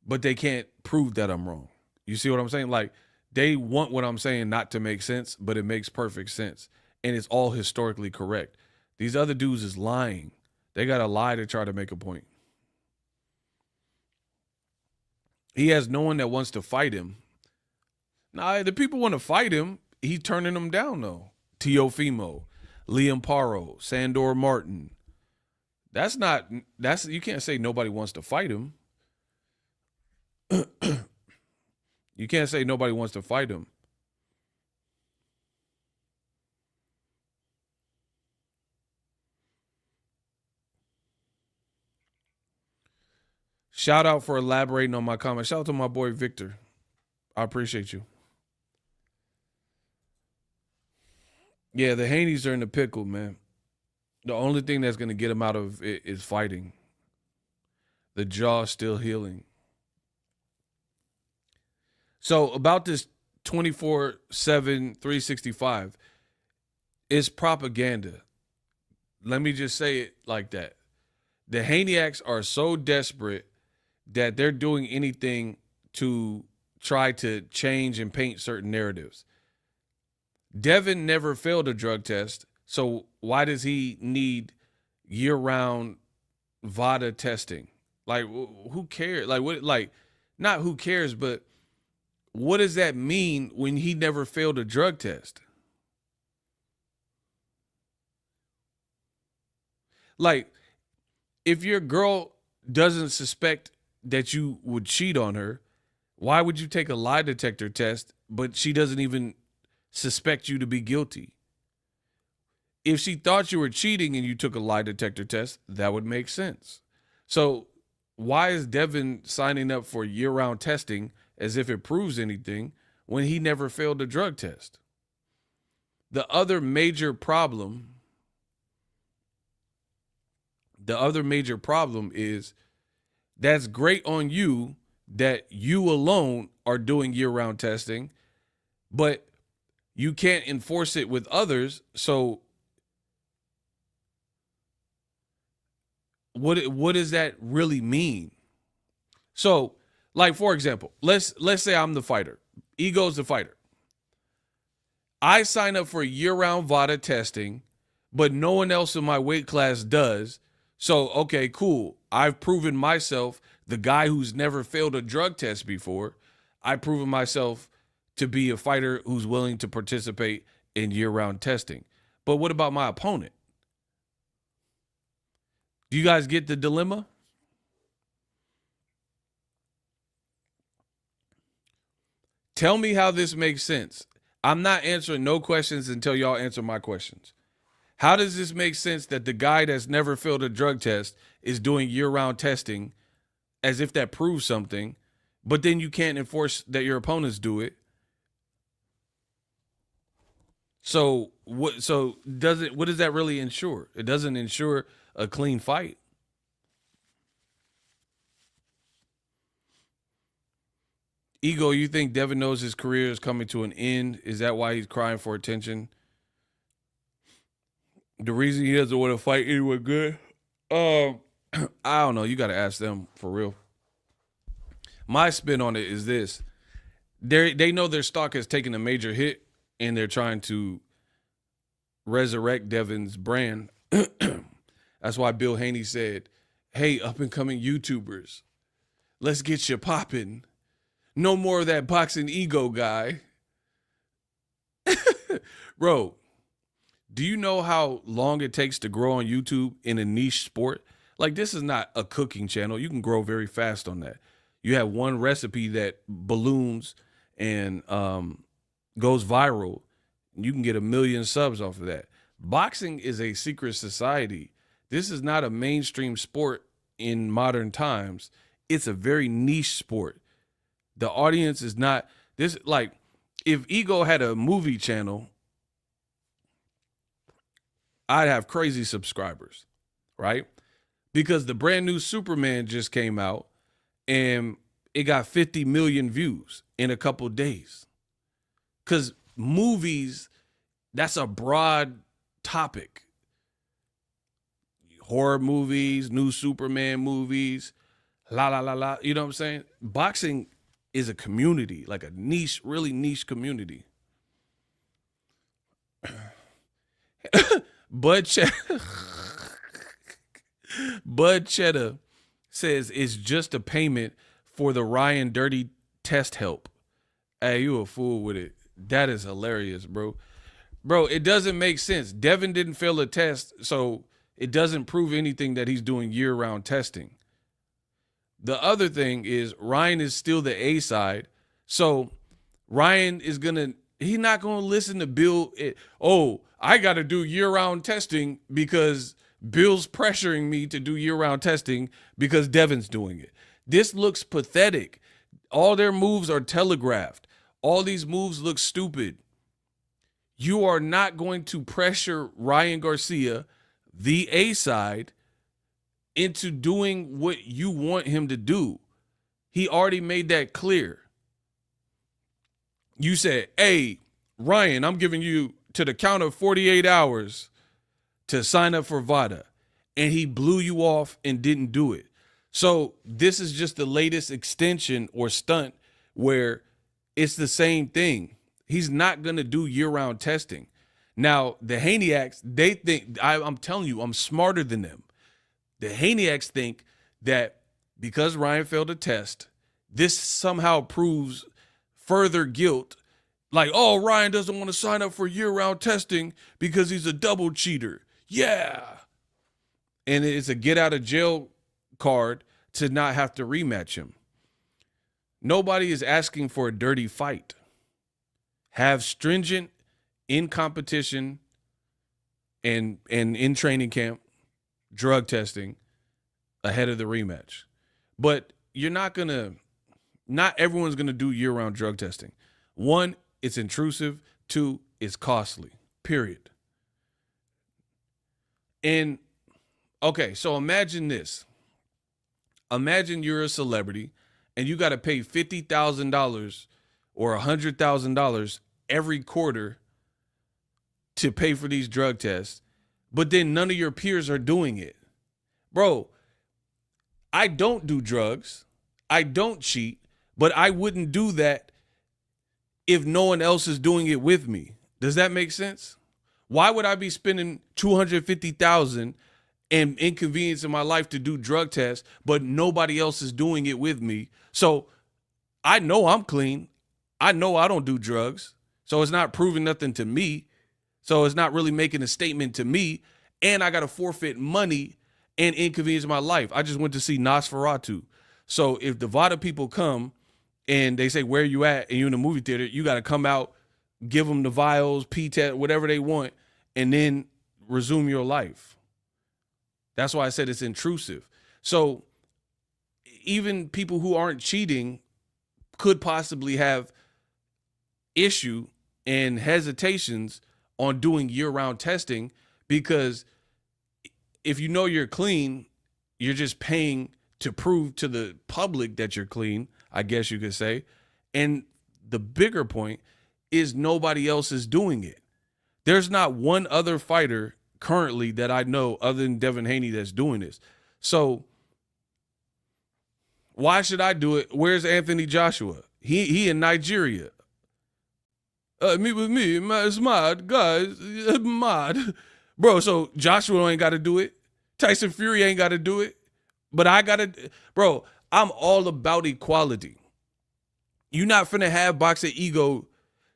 [SPEAKER 1] but they can't prove that I'm wrong. You see what I'm saying? Like they want what I'm saying not to make sense, but it makes perfect sense. And it's all historically correct. These other dudes is lying. They got to lie to try to make a point. He has no one that wants to fight him. Nah, the people want to fight him. He's turning them down, though. Teofimo, Liam Paro, Sandor Martin. You can't say nobody wants to fight him. You can't say nobody wants to fight him. Shout out for elaborating on my comment. Shout out to my boy Victor. I appreciate you. Yeah, the Haneys are in the pickle, man. The only thing that's going to get him out of it is fighting. The jaw's still healing. So about this 24/7, 365, it's propaganda. Let me just say it like that. The Haneyacks are so desperate that they're doing anything to try to change and paint certain narratives. Devin never failed a drug test, so why does he need year-round VADA testing? Like, who cares? Like, what? Like, not who cares, but what does that mean when he never failed a drug test? Like, if your girl doesn't suspect that you would cheat on her, why would you take a lie detector test, but she doesn't even suspect you to be guilty? If she thought you were cheating and you took a lie detector test, that would make sense. So why is Devin signing up for year-round testing as if it proves anything when he never failed a drug test? The other major problem is that's great on you that you alone are doing year-round testing, but you can't enforce it with others. So what does that really mean? So, like, for example, let's say I'm the fighter. Ego's the fighter. I sign up for year-round VADA testing, but no one else in my weight class does. So, okay, cool. I've proven myself, the guy who's never failed a drug test before, I've proven myself to be a fighter who's willing to participate in year-round testing. But what about my opponent? Do you guys get the dilemma? Tell me how this makes sense. I'm not answering no questions until y'all answer my questions. How does this make sense that the guy that's never failed a drug test is doing year-round testing as if that proves something, but then you can't enforce that your opponents do it? So what does that really ensure? It doesn't ensure a clean fight. Ego, you think Devin knows his career is coming to an end? Is that why he's crying for attention? The reason he doesn't want to fight anyone good? I don't know. You got to ask them for real. My spin on it is this. They know their stock has taken a major hit, and they're trying to resurrect Devin's brand. That's why Bill Haney said, hey, up-and-coming YouTubers, let's get you popping. No more of that Boxingego guy. Bro, do you know how long it takes to grow on YouTube in a niche sport? Like, this is not a cooking channel. You can grow very fast on that. You have one recipe that balloons and goes viral. You can get 1 million subs off of that. Boxing is a secret society. This is not a mainstream sport in modern times. It's a very niche sport. The audience is not this. Like, if Ego had a movie channel, I'd have crazy subscribers, right? Because the brand new Superman just came out and it got 50 million views in a couple days. Because movies, that's a broad topic. Horror movies, new Superman movies, la la la la. You know what I'm saying? Boxing is a community, like a niche, really niche community. Bud Cheddar, Bud Cheddar says it's just a payment for the Ryan Dirty test help. Hey, you a fool with it. That is hilarious, bro. Bro, it doesn't make sense. Devin didn't fail a test, so it doesn't prove anything that he's doing year-round testing. The other thing is Ryan is still the A side, so Ryan is he's not gonna listen to Bill. I got to do year-round testing because Bill's pressuring me to do year-round testing because Devin's doing it. This looks pathetic. All their moves are telegraphed. All these moves look stupid. You are not going to pressure Ryan Garcia, the A side, into doing what you want him to do. He already made that clear. You said, hey, Ryan, I'm giving you to the count of 48 hours to sign up for VADA. And he blew you off and didn't do it. So this is just the latest extension or stunt where it's the same thing. He's not going to do year-round testing. Now, the Haneyacks, they think, I'm telling you, I'm smarter than them. The Haneyacks think that because Ryan failed a test, this somehow proves further guilt. Like, oh, Ryan doesn't want to sign up for year-round testing because he's a double cheater. Yeah. And it's a get-out-of-jail card to not have to rematch him. Nobody is asking for a dirty fight. Have stringent in competition and in training camp drug testing ahead of the rematch. But not everyone's going to do year-round drug testing. One, it's intrusive. Two, it's costly, period. And, okay, so imagine this. Imagine you're a celebrity and you got to pay $50,000 or $100,000 every quarter to pay for these drug tests, but then none of your peers are doing it. Bro, I don't do drugs. I don't cheat, but I wouldn't do that if no one else is doing it with me. Does that make sense? Why would I be spending $250,000 and inconveniencing my life to do drug tests, but nobody else is doing it with me? So I know I'm clean. I know I don't do drugs. So it's not proving nothing to me. So it's not really making a statement to me. And I got to forfeit money and inconvenience my life. I just went to see Nosferatu. So if the VADA people come and they say, where you at? And you're in the movie theater, you got to come out, give them the vials, P-test, whatever they want, and then resume your life. That's why I said it's intrusive. So even people who aren't cheating could possibly have issue and hesitations on doing year-round testing, because if you know you're clean, you're just paying to prove to the public that you're clean, I guess you could say. And the bigger point is nobody else is doing it. There's not one other fighter currently that I know other than Devin Haney that's doing this. So why should I do it? Where's Anthony Joshua? He in Nigeria. Meet with me, it's mad, guys, mad. Bro, so Joshua ain't got to do it. Tyson Fury ain't got to do it. But I got to, bro, I'm all about equality. You're not finna have Boxingego.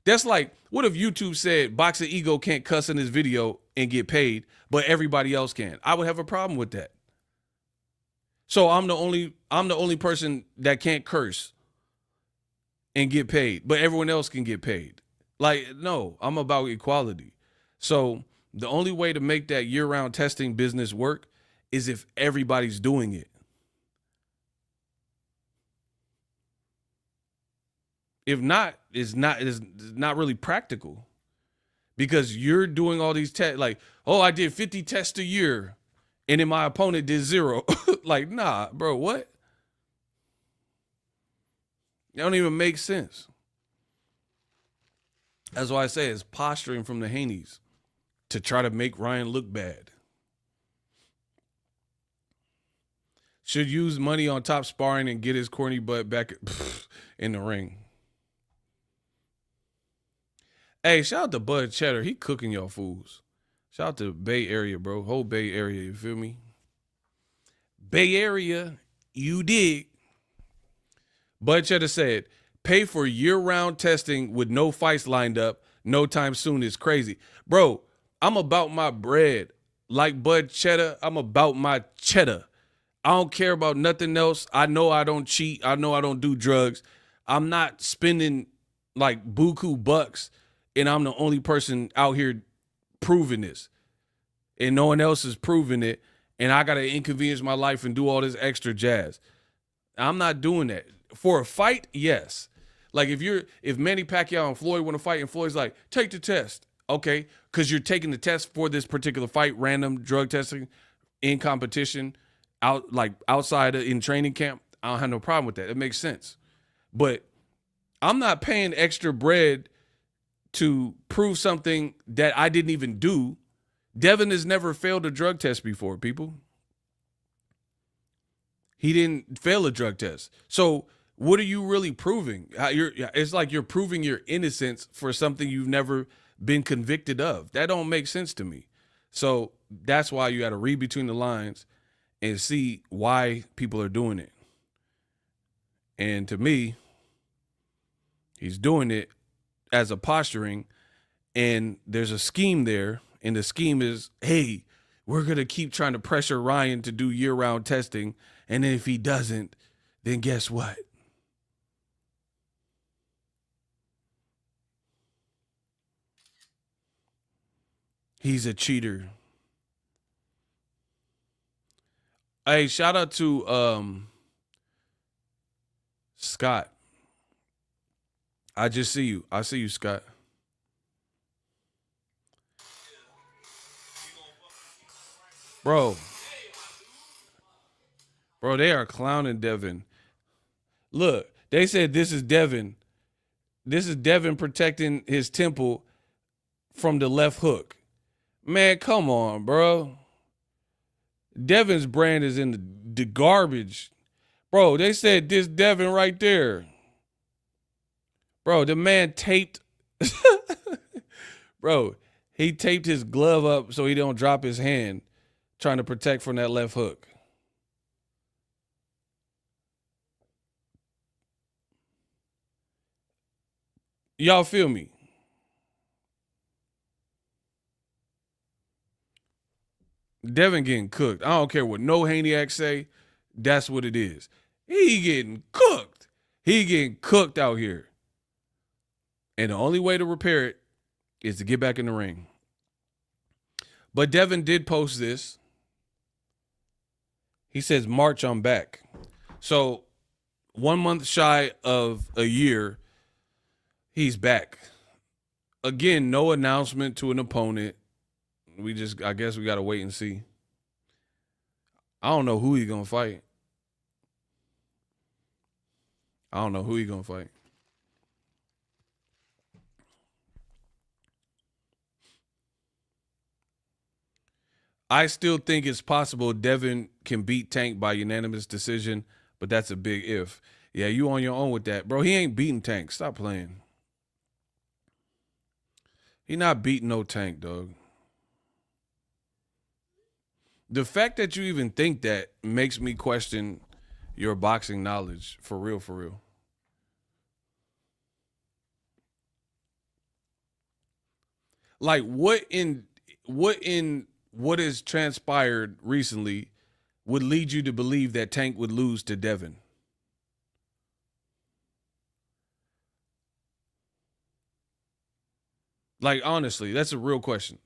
[SPEAKER 1] That's like, what if YouTube said Boxingego can't cuss in his video and get paid, but everybody else can? I would have a problem with that. So I'm the only person that can't curse and get paid, but everyone else can get paid. Like, no, I'm about equality. So the only way to make that year-round testing business work is if everybody's doing it. If not, it's not really practical, because you're doing all these tests. Like, oh, I did 50 tests a year, and then my opponent did 0. Like, nah, bro, what? That don't even make sense. That's why I say it's posturing from the Haneys to try to make Ryan look bad. Should use money on top sparring and get his corny butt back in the ring. Hey, shout out to Bud Cheddar. He cooking y'all fools. Shout out to Bay Area, bro. Whole Bay Area, you feel me? Bay Area, you dig. Bud Cheddar said, pay for year-round testing with no fights lined up no time soon is crazy. Bro, I'm about my bread. Like Bud Cheddar, I'm about my cheddar. I don't care about nothing else. I know I don't cheat. I know I don't do drugs. I'm not spending like buku bucks, and I'm the only person out here proving this. And no one else is proving it, and I got to inconvenience my life and do all this extra jazz. I'm not doing that. For a fight, yes. Like if Manny Pacquiao and Floyd want to fight and Floyd's like, take the test. Okay, because you're taking the test for this particular fight, random drug testing in competition, outside in training camp. I don't have no problem with that. It makes sense. But I'm not paying extra bread to prove something that I didn't even do. Devin has never failed a drug test before, people. He didn't fail a drug test. So what are you really proving? It's like you're proving your innocence for something you've never been convicted of. That don't make sense to me. So that's why you got to read between the lines and see why people are doing it. And to me, he's doing it as a posturing, and there's a scheme there, and the scheme is, hey, we're going to keep trying to pressure Ryan to do year-round testing, and then if he doesn't, then guess what? He's a cheater. Hey, shout out to Scott. I just see you. I see you, Scott. Bro, they are clowning Devin. Look, they said this is Devin. This is Devin protecting his temple from the left hook. Man, come on, bro. Devin's brand is in the garbage. Bro, they said this Devin right there. Bro, the man taped. Bro, he taped his glove up so he don't drop his hand trying to protect from that left hook. Y'all feel me? Devin getting cooked. I don't care what no Haney'ac say. That's what it is. He getting cooked. He getting cooked out here. And the only way to repair it is to get back in the ring. But Devin did post this. He says, March, I'm back. So 1 month shy of a year, he's back. Again, no announcement to an opponent. I guess we got to wait and see. I don't know who he's going to fight. I still think it's possible Devin can beat Tank by unanimous decision, but that's a big if. Yeah, you on your own with that. Bro, he ain't beating Tank. Stop playing. He not beating no Tank, dog. The fact that you even think that makes me question your boxing knowledge. For real, for real. Like what has transpired recently would lead you to believe that Tank would lose to Devin? Like, honestly, that's a real question.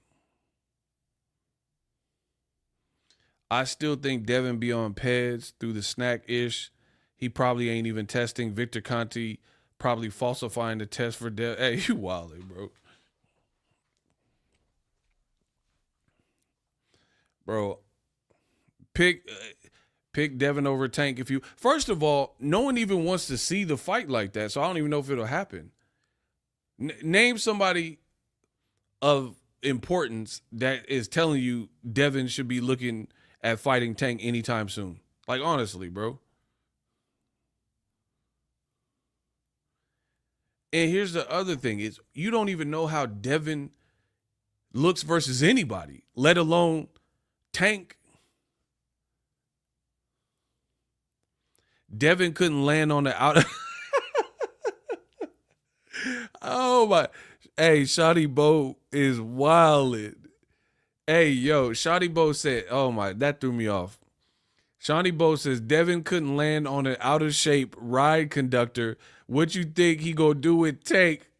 [SPEAKER 1] I still think Devin be on Peds through the snack-ish. He probably ain't even testing. Victor Conti probably falsifying the test for Devin. Hey, you wildin', bro. Bro, pick Devin over Tank if you. First of all, no one even wants to see the fight like that, so I don't even know if it'll happen. Name somebody of importance that is telling you Devin should be looking at fighting Tank anytime soon. Like, honestly, bro. And here's the other thing is you don't even know how Devin looks versus anybody, let alone Tank. Devin couldn't land on the out. Oh my. Hey, Shotty Bo is wildin'. Hey, yo, Shotty Bo said, oh my, that threw me off. Shotty Bo says, Devin couldn't land on an out of shape ride conductor. What you think he gonna do with Tank?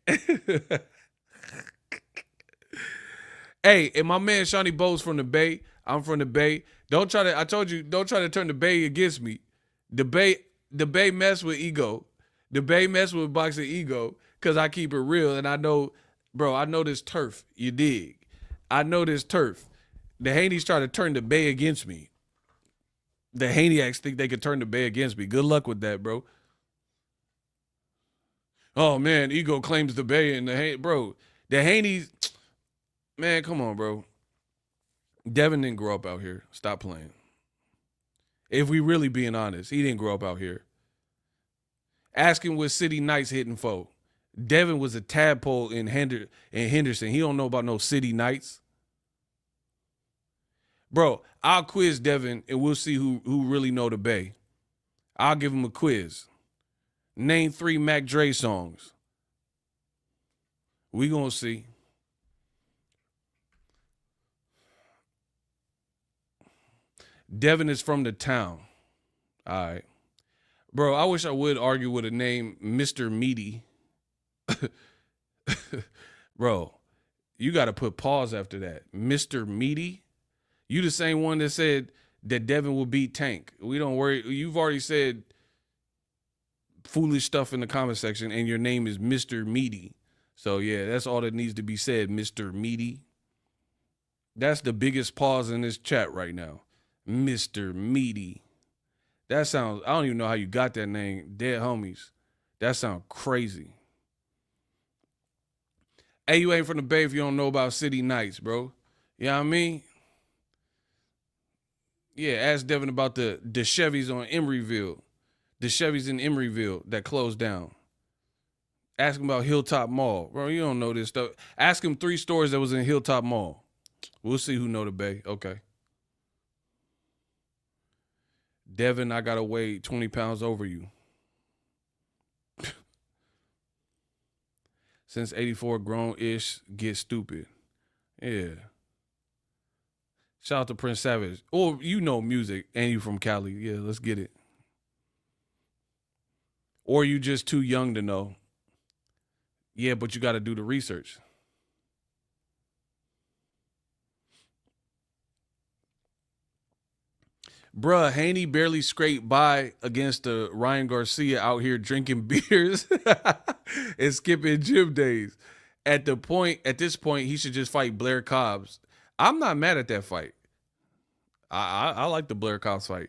[SPEAKER 1] Hey, and my man Shotty Bo's from the Bay. I'm from the Bay. Don't try to, I told you, don't try to turn the Bay against me. The Bay mess with ego. The Bay mess with Boxingego because I keep it real and I know, bro, I know this turf. You dig? I know this turf. The Haneys try to turn the Bay against me. The Haneyacks think they could turn the Bay against me. Good luck with that, bro. Oh, man, ego claims the Bay and bro, the Haneys, man, come on, bro. Devin didn't grow up out here. Stop playing. If we really being honest, he didn't grow up out here. Ask him what City Knights hitting for. Devin was a tadpole in Henderson. He don't know about no City Knights. Bro, I'll quiz Devin and we'll see who really know the Bay. I'll give him a quiz. Name 3 Mac Dre songs. We gonna see. Devin is from the town. All right. Bro, I wish I would argue with a name Mr. Meaty. Bro, you got to put pause after that. Mr. Meaty? You the same one that said that Devin will beat Tank. We don't worry. You've already said foolish stuff in the comment section, and your name is Mr. Meaty. So, yeah, that's all that needs to be said, Mr. Meaty. That's the biggest pause in this chat right now. Mr. Meaty. That sounds, I don't even know how you got that name. Dead homies. That sounds crazy. Hey, you ain't from the Bay if you don't know about City Knights, bro. You know what I mean? Yeah, ask Devin about the Chevys on Emeryville. The Chevys in Emeryville that closed down. Ask him about Hilltop Mall. Bro, you don't know this stuff. Ask him 3 stores that was in Hilltop Mall. We'll see who know the Bay. Okay. Devin, I got to weigh 20 pounds over you. Since 84, grown-ish, get stupid. Yeah. Shout out to Prince Savage. Or you know music and you from Cali. Yeah, let's get it. Or you just too young to know. Yeah, but you got to do the research. Bruh, Haney barely scraped by against Ryan Garcia out here drinking beers and skipping gym days. At this point, he should just fight Blair Cobbs. I'm not mad at that fight. I like the Blair Cobbs fight.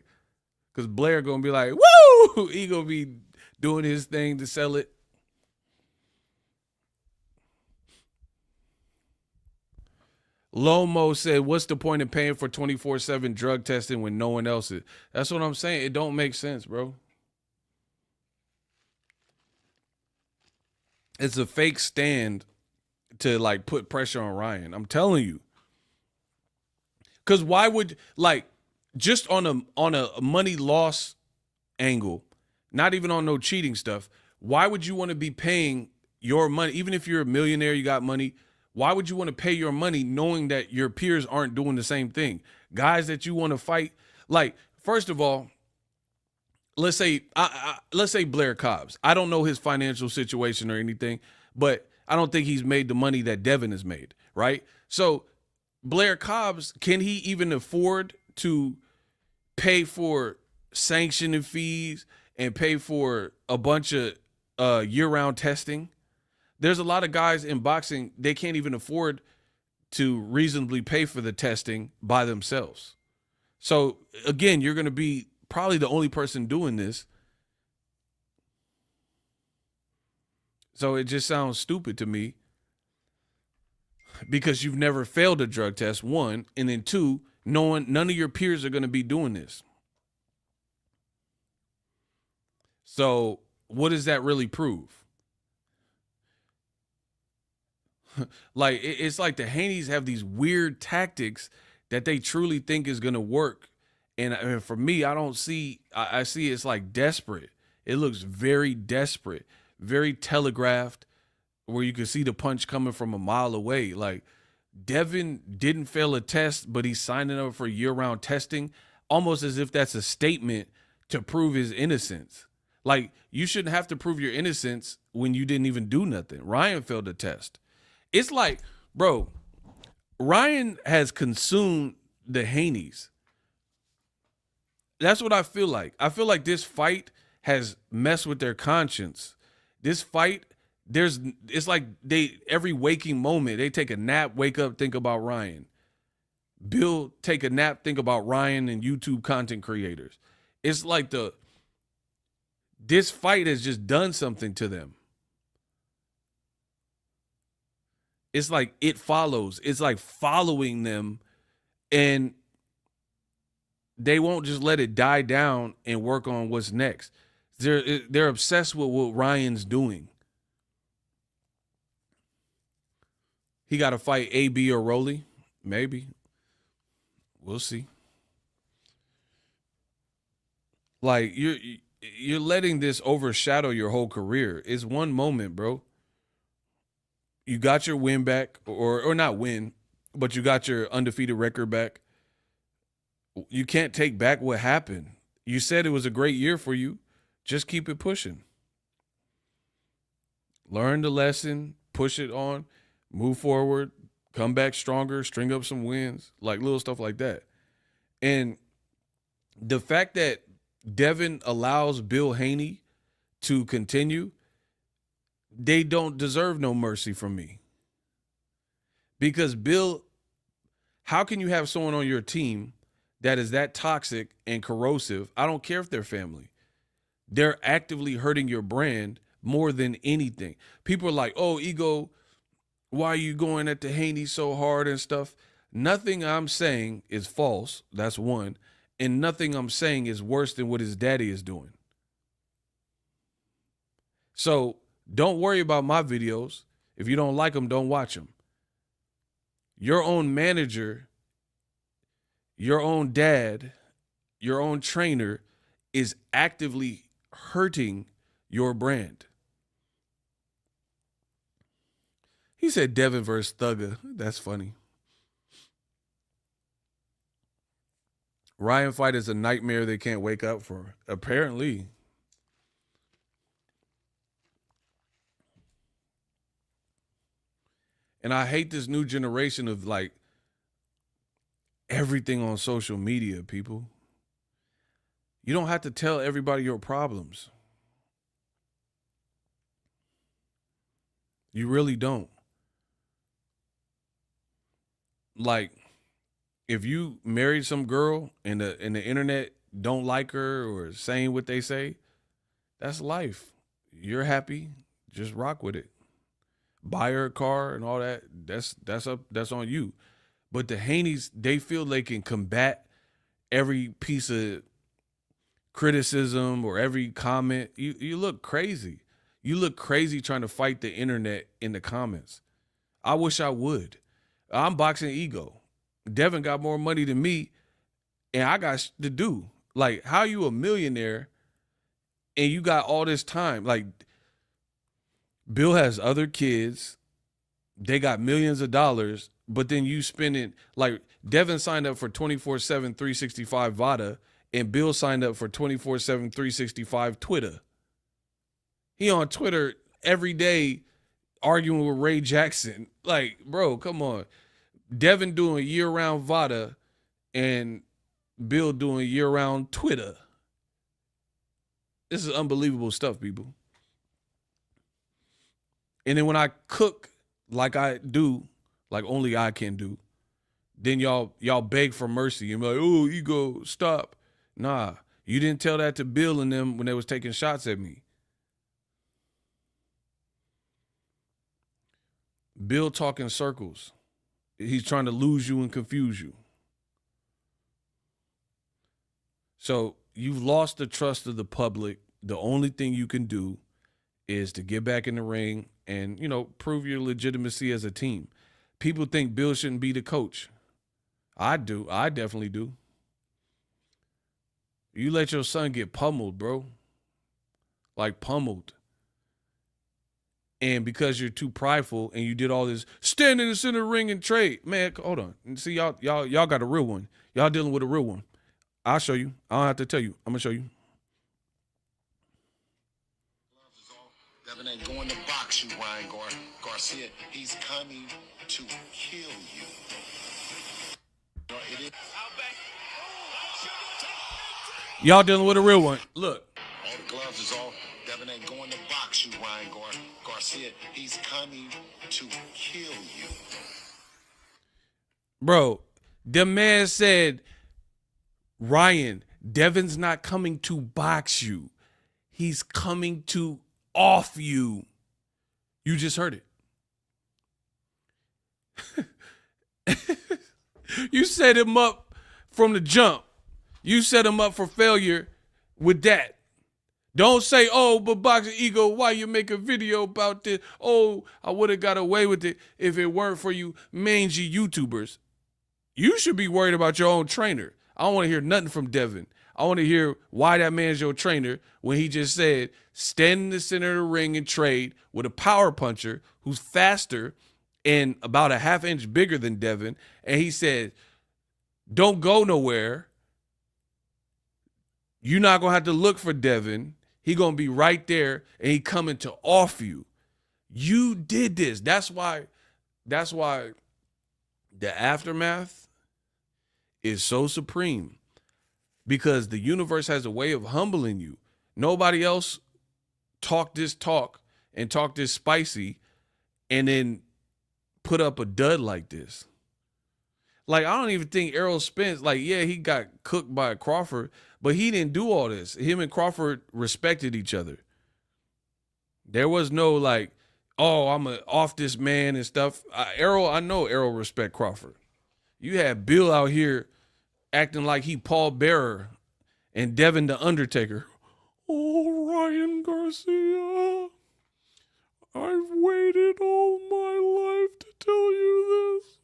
[SPEAKER 1] Because Blair gonna be like, woo! He gonna be doing his thing to sell it. Lomo said, what's the point of paying for 24/7 drug testing when no one else is? That's what I'm saying. It don't make sense, bro. It's a fake stand to like put pressure on Ryan. I'm telling you. Cause why would just on a money loss angle, not even on no cheating stuff, why would you want to be paying your money, even if you're a millionaire, you got money? Why would you want to pay your money knowing that your peers aren't doing the same thing? Guys that you want to fight, like, first of all, let's say Blair Cobbs. I don't know his financial situation or anything, but I don't think he's made the money that Devin has made, right? So Blair Cobbs, can he even afford to pay for sanctioning fees and pay for a bunch of year-round testing? There's a lot of guys in boxing, they can't even afford to reasonably pay for the testing by themselves. So, again, you're going to be probably the only person doing this. So it just sounds stupid to me because you've never failed a drug test, one, and then two, knowing none of your peers are going to be doing this. So what does that really prove? Like, it's like the Haneys have these weird tactics that they truly think is going to work. And for me, I don't see, I see it's like desperate. It looks very desperate, very telegraphed, where you can see the punch coming from a mile away. Like, Devin didn't fail a test, but he's signing up for year-round testing, almost as if that's a statement to prove his innocence. Like, you shouldn't have to prove your innocence when you didn't even do nothing. Ryan failed a test. It's like, bro, Ryan has consumed the Haneys. That's what I feel like. I feel like this fight has messed with their conscience. This fight, it's like every waking moment, they take a nap, wake up, think about Ryan. Bill take a nap, think about Ryan and YouTube content creators. It's like this fight has just done something to them. It's like it follows. It's like following them, and they won't just let it die down and work on what's next. They're obsessed with what Ryan's doing. He got to fight AB or Rolly, maybe. We'll see. Like, you're letting this overshadow your whole career. It's one moment, bro. You got your win back, or not win, but you got your undefeated record back. You can't take back what happened. You said it was a great year for you. Just keep it pushing. Learn the lesson, push it on, move forward, come back stronger, string up some wins, like little stuff like that. And the fact that Devin allows Bill Haney to continue, they don't deserve no mercy from me. Because Bill, how can you have someone on your team that is that toxic and corrosive? I don't care if they're family. They're actively hurting your brand more than anything. People are like, oh, Ego, why are you going at the Haney so hard and stuff? Nothing I'm saying is false. That's one. And nothing I'm saying is worse than what his daddy is doing. So don't worry about my videos. If you don't like them, don't watch them. Your own manager, your own dad, your own trainer is actively hurting your brand. He said Devin versus Thugger. That's funny. Ryan fight is a nightmare they can't wake up for. Apparently. And I hate this new generation of like everything on social media, people. You don't have to tell everybody your problems. You really don't. Like, if you married some girl and the internet don't like her or saying what they say, that's life. You're happy, just rock with it. Buy her a car and all that. That's on you. But the Haneys, they feel they can combat every piece of criticism or every comment. You look crazy. You look crazy trying to fight the internet in the comments. I wish I would. I'm Boxingego. Devin got more money than me, and I got to do. Like, how you a millionaire and you got all this time? Like, Bill has other kids. They got millions of dollars, but then you spend it. Like, Devin signed up for 24/7, 365 VADA, and Bill signed up for 24/7, 365 Twitter. He on Twitter every day arguing with Ray Jackson. Like, bro, come on. Devin doing year-round VADA and Bill doing year-round Twitter. This is unbelievable stuff, people. And then when I cook like I do, like only I can do, then y'all beg for mercy. You're like, oh, Ego, stop. Nah, you didn't tell that to Bill and them when they was taking shots at me. Bill talking circles. He's trying to lose you and confuse you. So you've lost the trust of the public. The only thing you can do is to get back in the ring and, prove your legitimacy as a team. People think Bill shouldn't be the coach. I do. I definitely do. You let your son get pummeled, bro. Like pummeled. And because you're too prideful and you did all this, stand in the center of the ring and trade. Man, hold on. See, y'all got a real one. Y'all dealing with a real one. I'll show you. I don't have to tell you. I'm going to show you.
[SPEAKER 2] Devin ain't going to box you, Ryan Garcia. He's coming to kill you.
[SPEAKER 1] Y'all dealing with a real one. Look.
[SPEAKER 2] All the gloves is off. Devin ain't going to box you, Ryan Garcia. He's coming to kill you.
[SPEAKER 1] Bro, the man said, Ryan, Devin's not coming to box you. He's coming to off you. You just heard it. You set him up from the jump. You set him up for failure with that. Don't say, oh, but Boxingego, why you make a video about this? Oh, I would have got away with it if it weren't for you mangy YouTubers. You should be worried about your own trainer. I don't want to hear nothing from Devin. I want to hear why that man's your trainer when he just said, stand in the center of the ring and trade with a power puncher who's faster and about a half inch bigger than Devin. And he said, don't go nowhere. You're not going to have to look for Devin. He going to be right there and he coming to off you. You did this. That's why the aftermath is so supreme, because the universe has a way of humbling you. Nobody else talked this talk and talked this spicy and then put up a dud like this. Like, I don't even think Errol Spence, he got cooked by Crawford, but he didn't do all this. Him and Crawford respected each other. There was no I'm off this man and stuff. I know Errol respect Crawford. You had Bill out here acting like he Paul Bearer and Devin the Undertaker. Oh, Ryan Garcia, I've waited all my life to tell you this.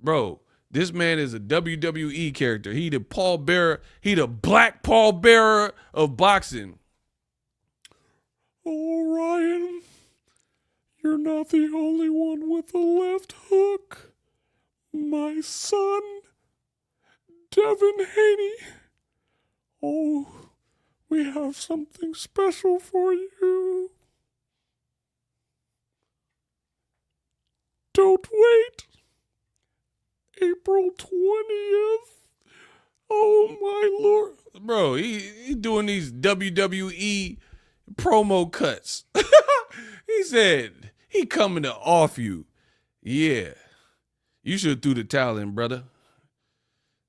[SPEAKER 1] Bro, this man is a WWE character. He the Paul Bearer. He the black Paul Bearer of boxing. Oh, Ryan, you're not the only one with a left hook. My son, Devin Haney. Oh, we have something special for you. Don't wait. April 20th. Oh, my Lord. Bro, he doing these WWE promo cuts. He said he coming to off you. Yeah. You should have threw the towel in, brother.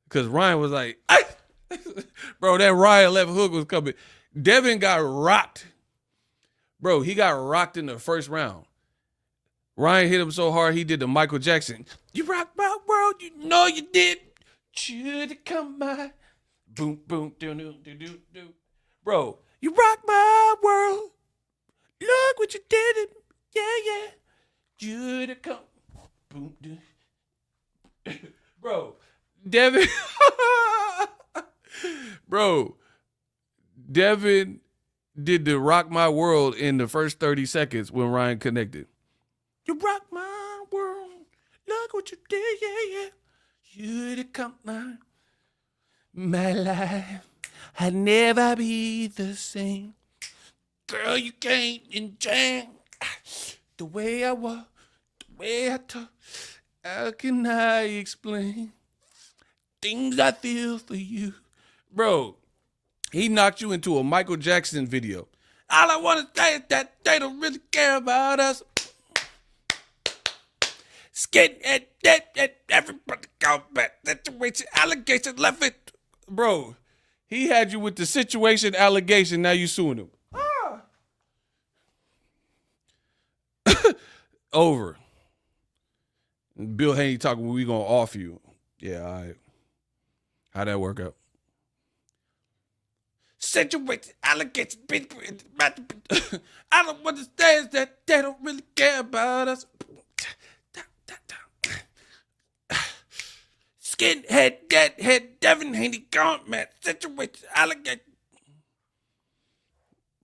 [SPEAKER 1] Because Ryan was like, bro, that Ryan left hook was coming. Devin got rocked. Bro, he got rocked in the first round. Ryan hit him so hard, he did the Michael Jackson. You rocked my world, you know you did. Should have come by. Boom, boom, do, do, do, do, do. Bro, you rocked my world. Look what you did. Yeah, yeah. Should have come. Boom, do. Bro, Devin. Bro, Devin did the rock my world in the first 30 seconds when Ryan connected. You rock my world. Look what you did, yeah, yeah. Should have come by. My life had never be the same. Girl, you can't enjoy the way I walk, the way I talk. How can I explain things I feel for you? Bro, he knocked you into a Michael Jackson video. All I want to say is that they don't really care about us. Skin and everybody go back. Situation, allegation, left it. Bro, he had you with the situation, allegation, now you suing him. Over. Bill Haney talking, we gonna off you. Yeah, all right. How'd that work out? Situation, allegations, I don't understand that they don't really care about us. Skinhead, deadhead, Devin Haney, gone, man. Situation, allegation.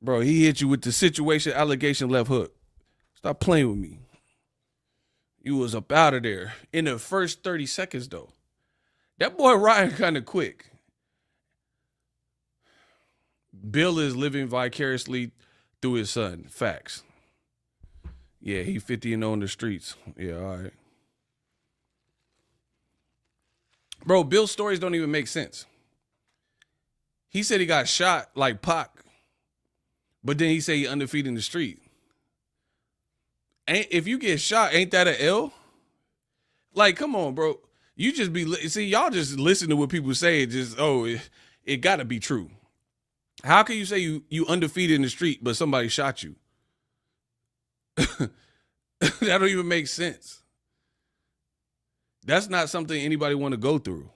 [SPEAKER 1] Bro, he hit you with the situation, allegation, left hook. Stop playing with me. You was up out of there in the first 30 seconds, though. That boy Ryan kind of quick. Bill is living vicariously through his son. Facts. Yeah, he 50-0 in the streets. Yeah, all right. Bro, Bill's stories don't even make sense. He said he got shot like Pac, but then he said he undefeated in the street. If you get shot, ain't that an L? Like, come on, bro. You just y'all just listen to what people say. It got to be true. How can you say you undefeated in the street, but somebody shot you? That don't even make sense. That's not something anybody want to go through.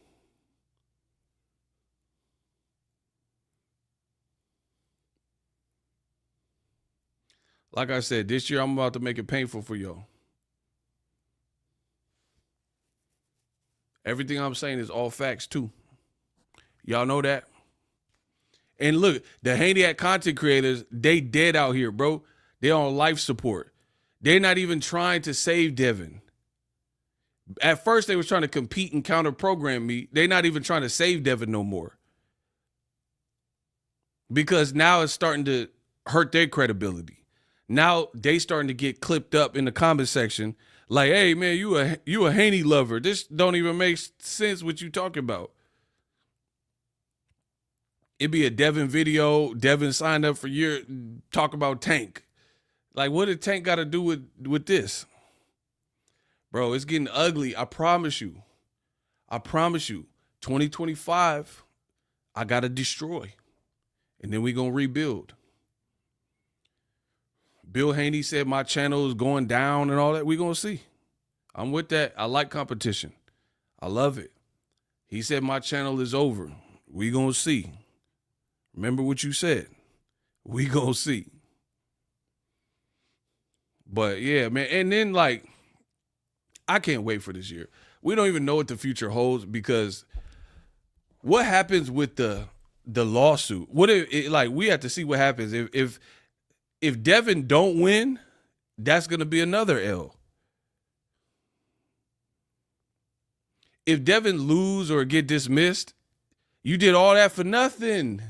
[SPEAKER 1] Like I said, this year I'm about to make it painful for y'all. Everything I'm saying is all facts too. Y'all know that? And look, the Haniac content creators, they dead out here, bro. They on life support. They're not even trying to save Devin. At first, they was trying to compete and counter program me. They're not even trying to save Devin no more. Because now it's starting to hurt their credibility. Now they starting to get clipped up in the comment section. Like, hey, man, you a Haney lover. This don't even make sense what you talking about. It'd be a Devin video. Devin signed up for talk about Tank. Like, what did Tank got to do with this? Bro, it's getting ugly. I promise you. 2025, I got to destroy. And then we going to rebuild. Bill Haney said my channel is going down and all that. We going to see. I'm with that. I like competition. I love it. He said my channel is over. We going to see. Remember what you said. We going to see. But yeah, man. And then like, I can't wait for this year. We don't even know what the future holds because what happens with the lawsuit? What if like we have to see what happens if Devin don't win, that's going to be another L. If Devin lose or get dismissed, you did all that for nothing.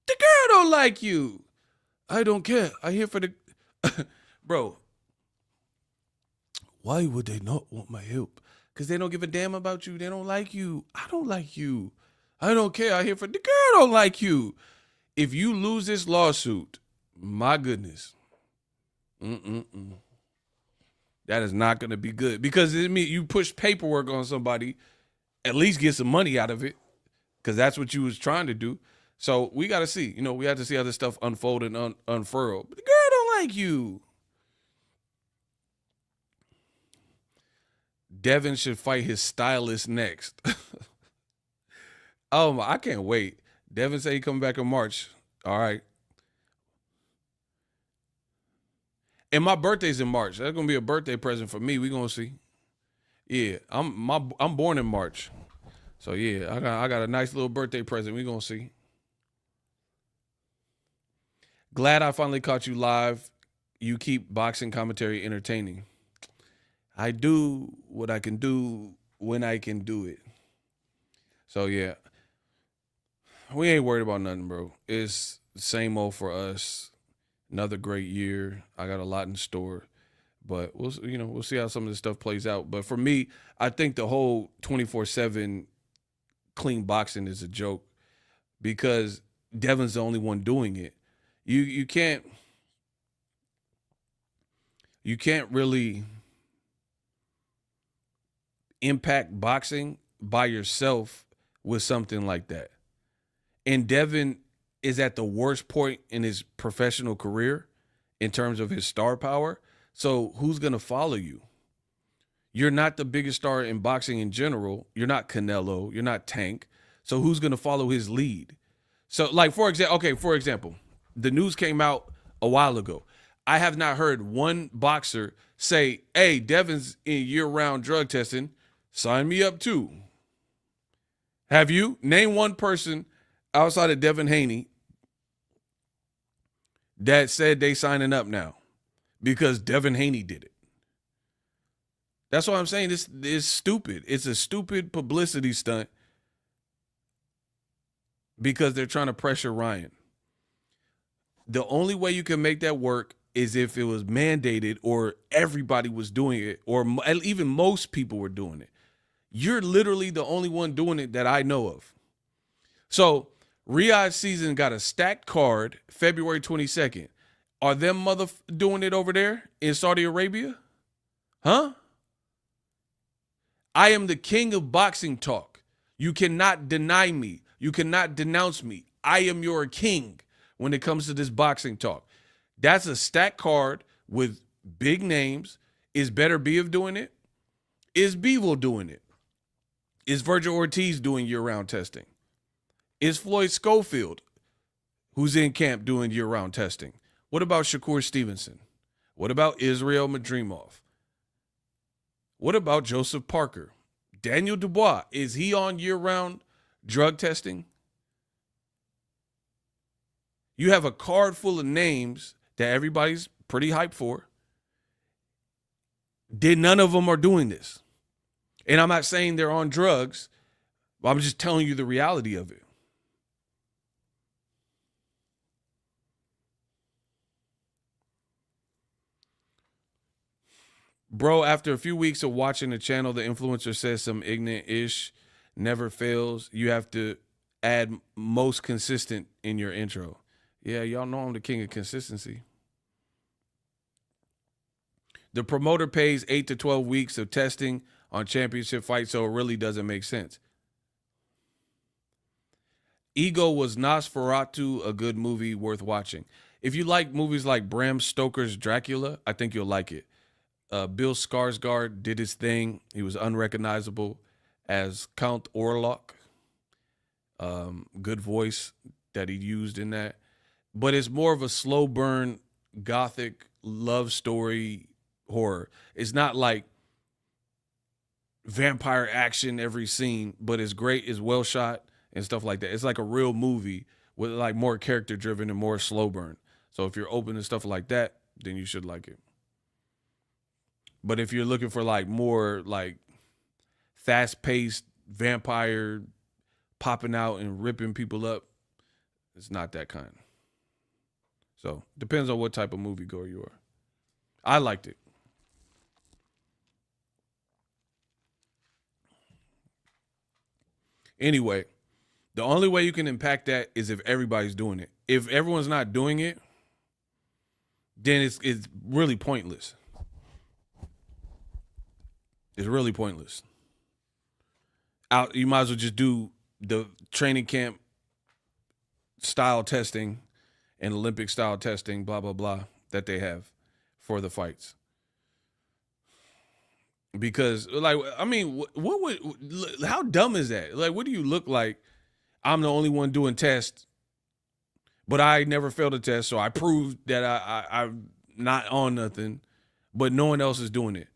[SPEAKER 1] The girl don't like you. I don't care. I'm here for the bro. Why would they not want my help? Because they don't give a damn about you. They don't like you. I don't like you. I don't care. I'm here for the girl don't like you. If you lose this lawsuit, my goodness. That is not going to be good. Because it means you push paperwork on somebody, at least get some money out of it. Because that's what you was trying to do. So we got to see. You know, we have to see how this stuff unfold and unfurl. But the girl don't like you. Devin should fight his stylist next. Oh, I can't wait. Devin said he coming back in March. All right. And my birthday's in March. That's gonna be a birthday present for me. We gonna see. Yeah, I'm born in March. So yeah, I got a nice little birthday present. We gonna see. Glad I finally caught you live. You keep boxing commentary entertaining. I do what I can do when I can do it. So yeah, we ain't worried about nothing, bro. It's the same old for us. Another great year. I got a lot in store, but we'll see how some of this stuff plays out. But for me, I think the whole 24/7 clean boxing is a joke because Devin's the only one doing it. You can't really impact boxing by yourself with something like that. And Devin is at the worst point in his professional career in terms of his star power. So who's going to follow you? You're not the biggest star in boxing in general. You're not Canelo. You're not Tank. So who's going to follow his lead? So, like, for example, the news came out a while ago. I have not heard one boxer say, hey, Devin's in year-round drug testing. Sign me up too. Have you? Name one person outside of Devin Haney that said they signing up now because Devin Haney did it. That's what I'm saying. This is stupid. It's a stupid publicity stunt because they're trying to pressure Ryan. The only way you can make that work is if it was mandated or everybody was doing it or even most people were doing it. You're literally the only one doing it that I know of. So Riyadh's season got a stacked card February 22nd. Are them doing it over there in Saudi Arabia? Huh? I am the king of boxing talk. You cannot deny me. You cannot denounce me. I am your king when it comes to this boxing talk. That's a stacked card with big names. Is Better Biev doing it? Is Bivol doing it? Is Virgil Ortiz doing year-round testing? Is Floyd Schofield, who's in camp, doing year-round testing? What about Shakur Stevenson? What about Israel Madrimov? What about Joseph Parker? Daniel Dubois, is he on year-round drug testing? You have a card full of names that everybody's pretty hyped for. None of them are doing this. And I'm not saying they're on drugs, but I'm just telling you the reality of it. Bro, after a few weeks of watching the channel, the influencer says some ignorant-ish never fails. You have to add most consistent in your intro. Yeah, y'all know I'm the king of consistency. The promoter pays 8 to 12 weeks of testing on championship fights, so it really doesn't make sense. Ego, was Nosferatu a good movie worth watching? If you like movies like Bram Stoker's Dracula, I think you'll like it. Bill Skarsgård did his thing. He was unrecognizable as Count Orlok. Good voice that he used in that. But it's more of a slow burn, gothic love story horror. It's not like vampire action every scene, but it's great. It's well shot and stuff like that. It's like a real movie with like more character driven and more slow burn. So if you're open to stuff like that, then you should like it. But if you're looking for like more like fast paced vampire popping out and ripping people up, it's not that kind. So depends on what type of moviegoer you are. I liked it. Anyway, the only way you can impact that is if everybody's doing it. If everyone's not doing it, then it's really pointless. It's really pointless. You might as well just do the training camp style testing and Olympic style testing, blah, blah, blah, that they have for the fights. Because, like, I mean, how dumb is that? Like, what do you look like? I'm the only one doing tests, but I never failed a test, so I proved that I'm not on nothing, but no one else is doing it.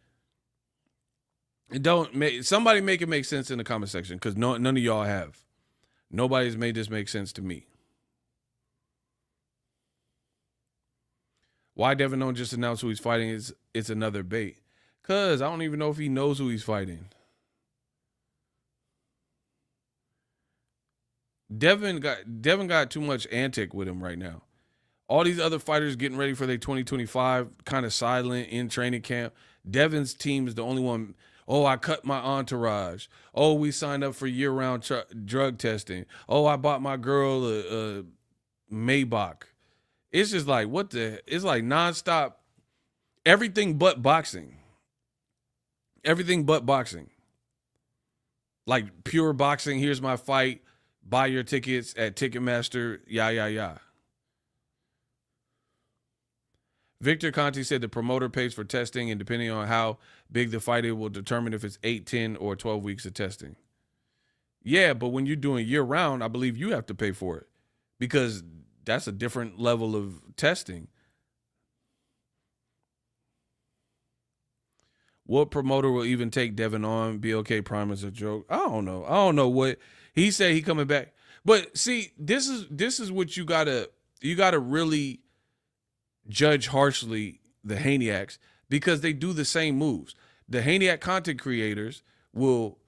[SPEAKER 1] Somebody make it make sense in the comment section, because none of y'all have. Nobody's made this make sense to me. Why Devin don't just announce who he's fighting it's another bait. Because I don't even know if he knows who he's fighting. Devin got too much antic with him right now. All these other fighters getting ready for their 2025, kind of silent in training camp. Devin's team is the only one. Oh, I cut my entourage. Oh, we signed up for year-round drug testing. Oh, I bought my girl a Maybach. It's just like, it's like nonstop. Everything but boxing. Everything but boxing. Like pure boxing. Here's my fight. Buy your tickets at Ticketmaster. Yeah. Victor Conti said the promoter pays for testing, and depending on how big the fight is, will determine if it's 8, 10, or 12 weeks of testing. Yeah, but when you're doing year round, I believe you have to pay for it because that's a different level of testing. What promoter will even take Devin on? BLK Prime is a joke. I don't know what he said. He coming back, but see, this is what you gotta really judge harshly the Haneyacks because they do the same moves. The Haneyack content creators will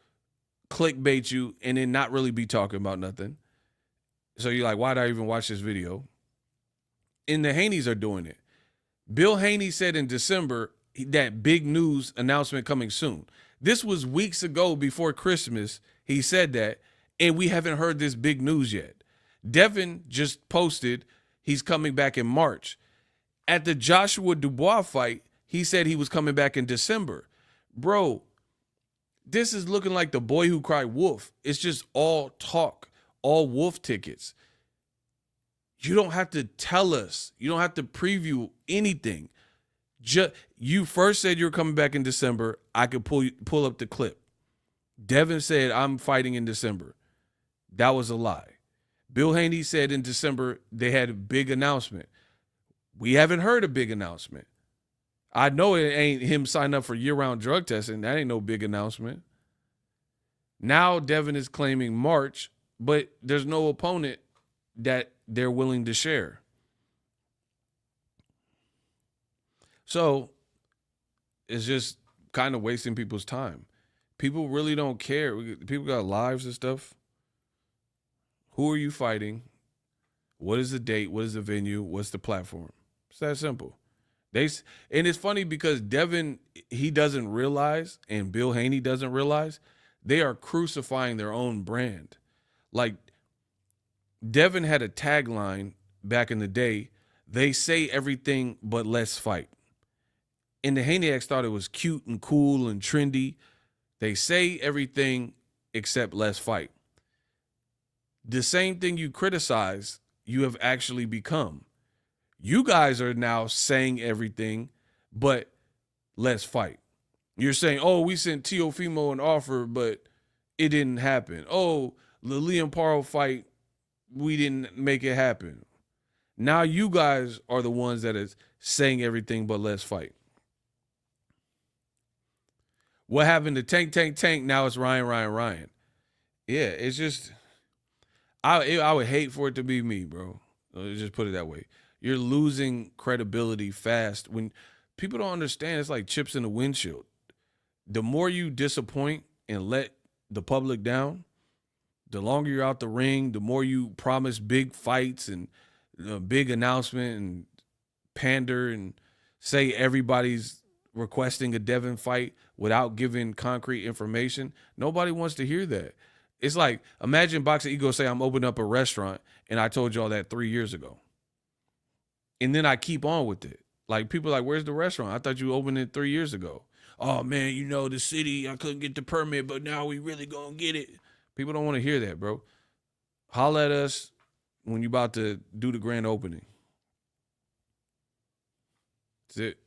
[SPEAKER 1] clickbait you and then not really be talking about nothing. So you're like, why did I even watch this video? And the Haneys are doing it. Bill Haney said in December that big news announcement coming soon. This was weeks ago before Christmas. He said that, and we haven't heard this big news yet. Devin just posted he's coming back in March. At the Joshua Dubois fight, he said he was coming back in December. Bro, this is looking like the boy who cried wolf. It's just all talk, all wolf tickets. You don't have to tell us. You don't have to preview anything. You first said you were coming back in December. I could pull up the clip. Devin said, I'm fighting in December. That was a lie. Bill Haney said in December they had a big announcement. We haven't heard a big announcement. I know it ain't him signing up for year-round drug testing. That ain't no big announcement. Now Devin is claiming March, but there's no opponent that they're willing to share. So it's just kind of wasting people's time. People really don't care. People got lives and stuff. Who are you fighting? What is the date? What is the venue? What's the platform? It's that simple. And it's funny because Devin, he doesn't realize, and Bill Haney doesn't realize, they are crucifying their own brand. Like, Devin had a tagline back in the day, they say everything but let's fight. And the Haneyacks thought it was cute and cool and trendy. They say everything except let's fight. The same thing you criticize, you have actually become. You guys are now saying everything, but let's fight. You're saying, oh, we sent Teofimo an offer, but it didn't happen. Oh, the Liam Paro fight, we didn't make it happen. Now you guys are the ones that is saying everything, but let's fight. What happened to Tank? Now it's Ryan. Yeah, it's just, I would hate for it to be me, bro. Let's just put it that way. You're losing credibility fast. When people don't understand, it's like chips in the windshield. The more you disappoint and let the public down, the longer you're out the ring, the more you promise big fights and big announcement and pander and say everybody's requesting a Devin fight without giving concrete information. Nobody wants to hear that. It's like, imagine Boxingego say I'm opening up a restaurant and I told y'all that 3 years ago. And then I keep on with it. Like, people are like, where's the restaurant? I thought you opened it 3 years ago. Oh, man, you know, the city, I couldn't get the permit, but now we really gonna get it. People don't want to hear that, bro. Holla at us when you about to do the grand opening. That's it.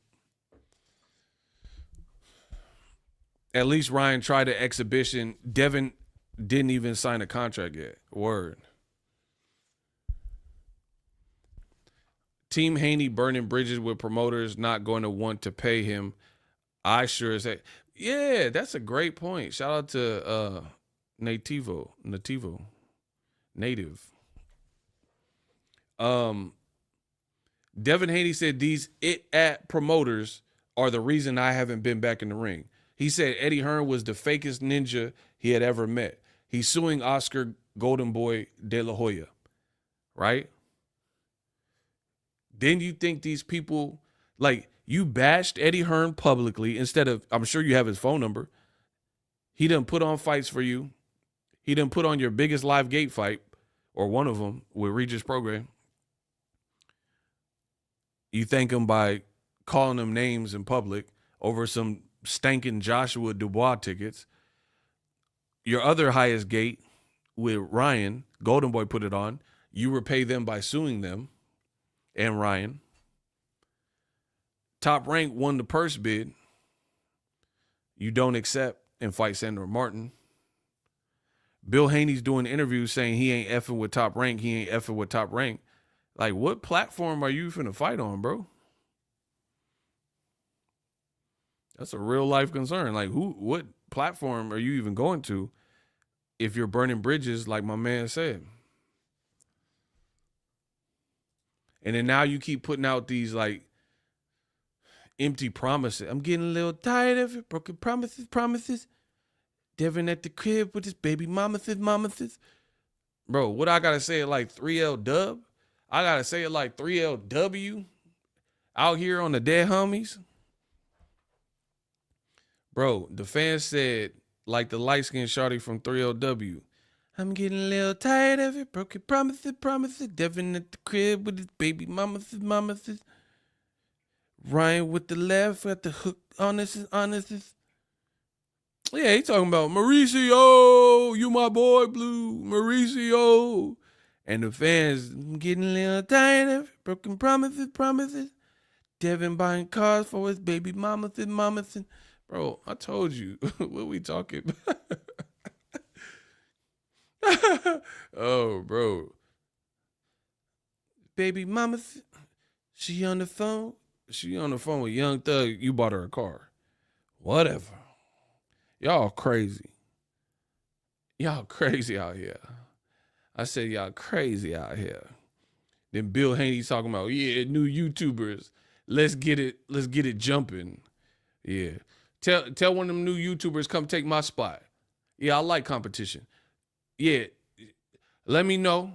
[SPEAKER 1] At least Ryan tried an exhibition. Devin didn't even sign a contract yet. Word. Team Haney burning bridges with promoters not going to want to pay him. I sure say, yeah, that's a great point. Shout out to Native. Devin Haney said these it-at promoters are the reason I haven't been back in the ring. He said Eddie Hearn was the fakest ninja he had ever met. He's suing Oscar Golden Boy De La Hoya, right? Then you think these people, like, you bashed Eddie Hearn publicly instead of, I'm sure you have his phone number. He done put on fights for you. He done put on your biggest live gate fight, or one of them, with Regis Program. You thank him by calling them names in public over some stankin' Joshua Dubois tickets. Your other highest gate with Ryan, Golden Boy put it on. You repay them by suing them and Ryan. Top Rank won the purse bid. You don't accept and fight Sandra Martin. Bill Haney's doing interviews saying he ain't effing with Top Rank. He ain't effing with Top Rank. Like, what platform are you finna fight on, bro? That's a real life concern. Like, what platform are you even going to if you're burning bridges, like my man said? And then now you keep putting out these like empty promises. I'm getting a little tired of it. Broken promises. Devin at the crib with his baby mamas. Bro, what I gotta say it like 3L Dub? I gotta say it like 3LW out here on the dead homies. Bro, the fans said, like the light-skinned shawty from 3LW, I'm getting a little tired of it. Broken promises. Devin at the crib with his baby mamas. Ryan with the left, got the hook, honest. Yeah, he talking about Mauricio, you my boy, Blue, Mauricio. And the fans, I'm getting a little tired of it. Broken promises. Devin buying cars for his baby mamas. Bro, I told you. What we talking about? Oh, bro. Baby mama, she on the phone. She on the phone with Young Thug. You bought her a car. Whatever. Y'all crazy. Y'all crazy out here. I said y'all crazy out here. Then Bill Haney talking about, yeah, new YouTubers. Let's get it jumping. Yeah. Tell one of them new YouTubers come take my spot. Yeah, I like competition. Yeah. Let me know.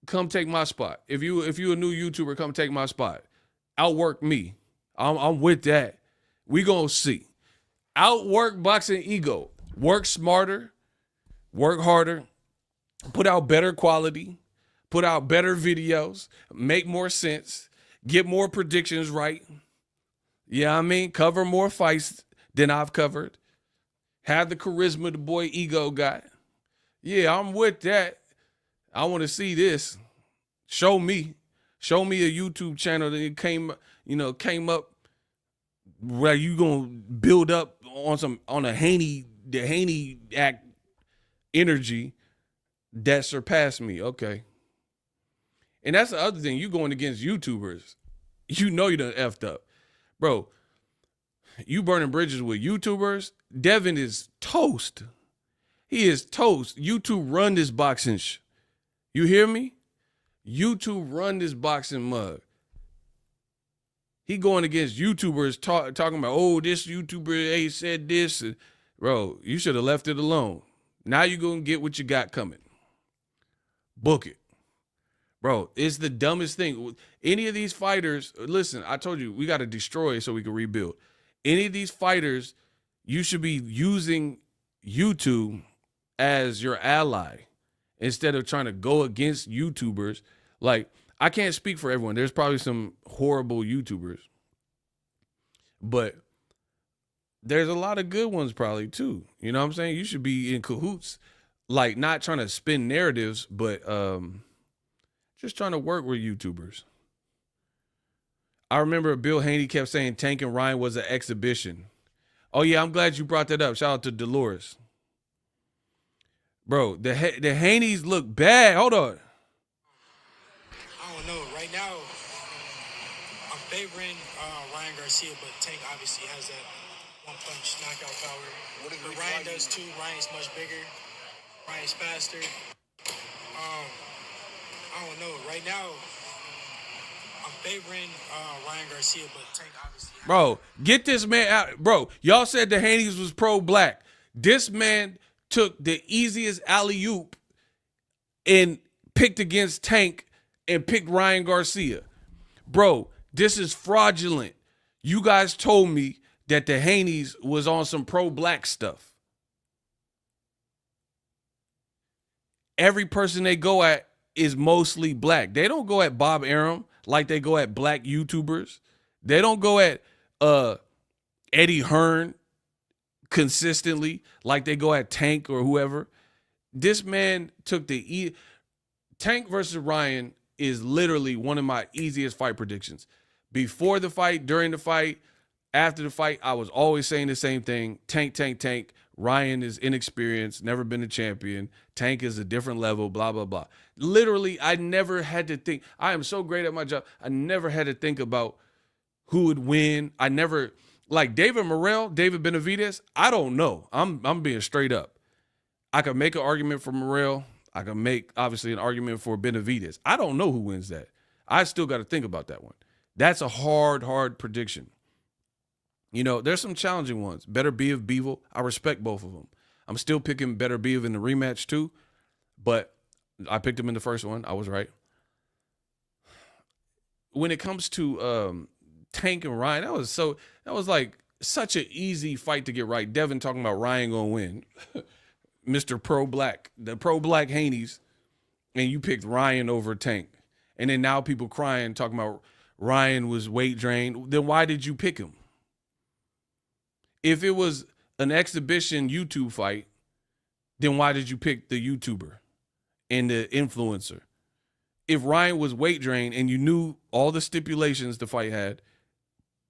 [SPEAKER 1] Come take my spot. If you a new YouTuber, come take my spot. Outwork me. I'm with that. We gonna see. Outwork Boxingego. Work smarter. Work harder. Put out better quality. Put out better videos. Make more sense. Get more predictions right. Yeah, I mean, cover more fights than I've covered. Have the charisma the boy Ego got. Yeah, I'm with that. I want to see this. Show me a YouTube channel that came up where you gonna build up on the Haney act energy that surpassed me. Okay. And that's the other thing. You going against YouTubers. You know you done effed up. Bro, you burning bridges with YouTubers. Devin is toast. He is toast. YouTube run this boxing You hear me? YouTube run this boxing mug. He going against YouTubers talking about, oh, this YouTuber ain't said this. Bro, you should have left it alone. Now you're going to get what you got coming. Book it. Bro, it's the dumbest thing. Any of these fighters, listen, I told you, we got to destroy so we can rebuild. Any of these fighters, you should be using YouTube as your ally instead of trying to go against YouTubers. Like, I can't speak for everyone. There's probably some horrible YouTubers. But there's a lot of good ones probably too. You know what I'm saying? You should be in cahoots. Like, not trying to spin narratives, but just trying to work with YouTubers. I remember Bill Haney kept saying Tank and Ryan was an exhibition. Oh, yeah, I'm glad you brought that up. Shout out to Dolores. Bro, the Haneys look bad. Hold on.
[SPEAKER 3] I don't know. Right now, I'm favoring Ryan Garcia, but Tank obviously has that one-punch knockout power. But Ryan does too. Ryan's much bigger. Ryan's faster. I don't know. Right now, I'm favoring Ryan Garcia, but Tank obviously has.
[SPEAKER 1] Bro, get this man out. Bro, y'all said the Haneys was pro-black. This man took the easiest alley-oop and picked against Tank and picked Ryan Garcia. Bro, this is fraudulent. You guys told me that the Haneys was on some pro-black stuff. Every person they go at is mostly black. They don't go at Bob Arum like they go at black YouTubers. They don't go at Eddie Hearn consistently like they go at Tank or whoever. This man took Tank versus Ryan is literally one of my easiest fight predictions. Before the fight, during the fight, after the fight, I was always saying the same thing. Tank, Tank, Tank. Ryan is inexperienced, never been a champion. Tank is a different level, blah, blah, blah. Literally, I never had to think. I am so great at my job. I never had to think about who would win. I never, like David Morrell, David Benavidez, I don't know. I'm being straight up. I could make an argument for Morrell. I can make, obviously, an argument for Benavidez. I don't know who wins that. I still got to think about that one. That's a hard prediction. You know, there's some challenging ones. Better Biev, Bivol. I respect both of them. I'm still picking Better Biev in the rematch too, but I picked him in the first one. I was right. When it comes to Tank and Ryan, that was like such an easy fight to get right. Devin talking about Ryan gonna win. Mr. Pro-Black, the Pro-Black Haneys, and you picked Ryan over Tank. And then now people crying, talking about Ryan was weight drained. Then why did you pick him? If it was an exhibition YouTube fight, then why did you pick the YouTuber and the influencer? If Ryan was weight drained and you knew all the stipulations the fight had,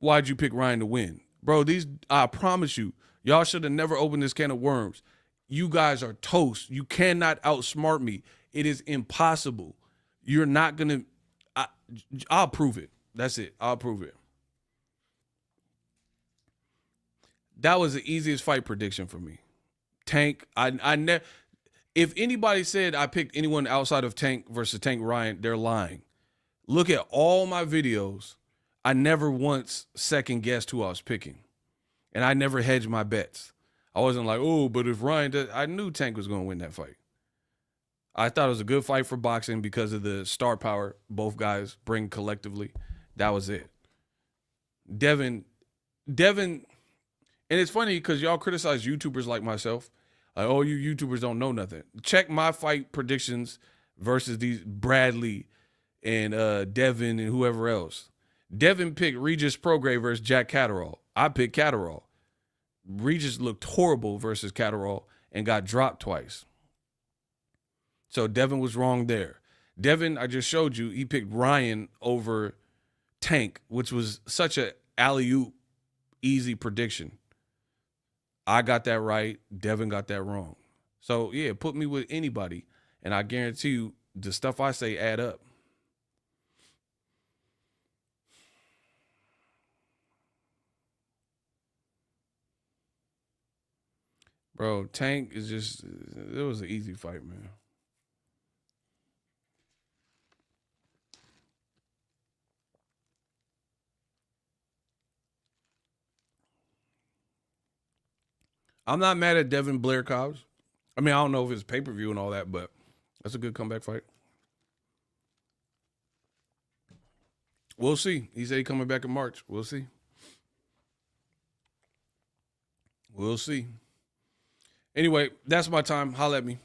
[SPEAKER 1] why'd you pick Ryan to win? Bro, I promise you, y'all should have never opened this can of worms. You guys are toast. You cannot outsmart me. It is impossible. You're not going to, I'll prove it. That's it. I'll prove it. That was the easiest fight prediction for me. Tank, if anybody said I picked anyone outside of Tank versus Tank Ryan, they're lying. Look at all my videos. I never once second guessed who I was picking. And I never hedged my bets. I wasn't like, oh, but if Ryan does, I knew Tank was going to win that fight. I thought it was a good fight for boxing because of the star power both guys bring collectively. That was it. Devin, and it's funny because y'all criticize YouTubers like myself. Like, oh, you YouTubers don't know nothing. Check my fight predictions versus these Bradley and Devin and whoever else. Devin picked Regis Prograis versus Jack Catterall. I picked Catterall. Regis looked horrible versus Catterall and got dropped twice. So Devin was wrong there. Devin, I just showed you, he picked Ryan over Tank, which was such a alley-oop easy prediction. I got that right. Devin got that wrong. So, yeah, put me with anybody, and I guarantee you the stuff I say add up. Bro, Tank is just, it was an easy fight, man. I'm not mad at Devin Blair Cobbs. I mean, I don't know if it's pay-per-view and all that, but that's a good comeback fight. We'll see. He said he's coming back in March. We'll see. We'll see. Anyway, that's my time. Holla at me.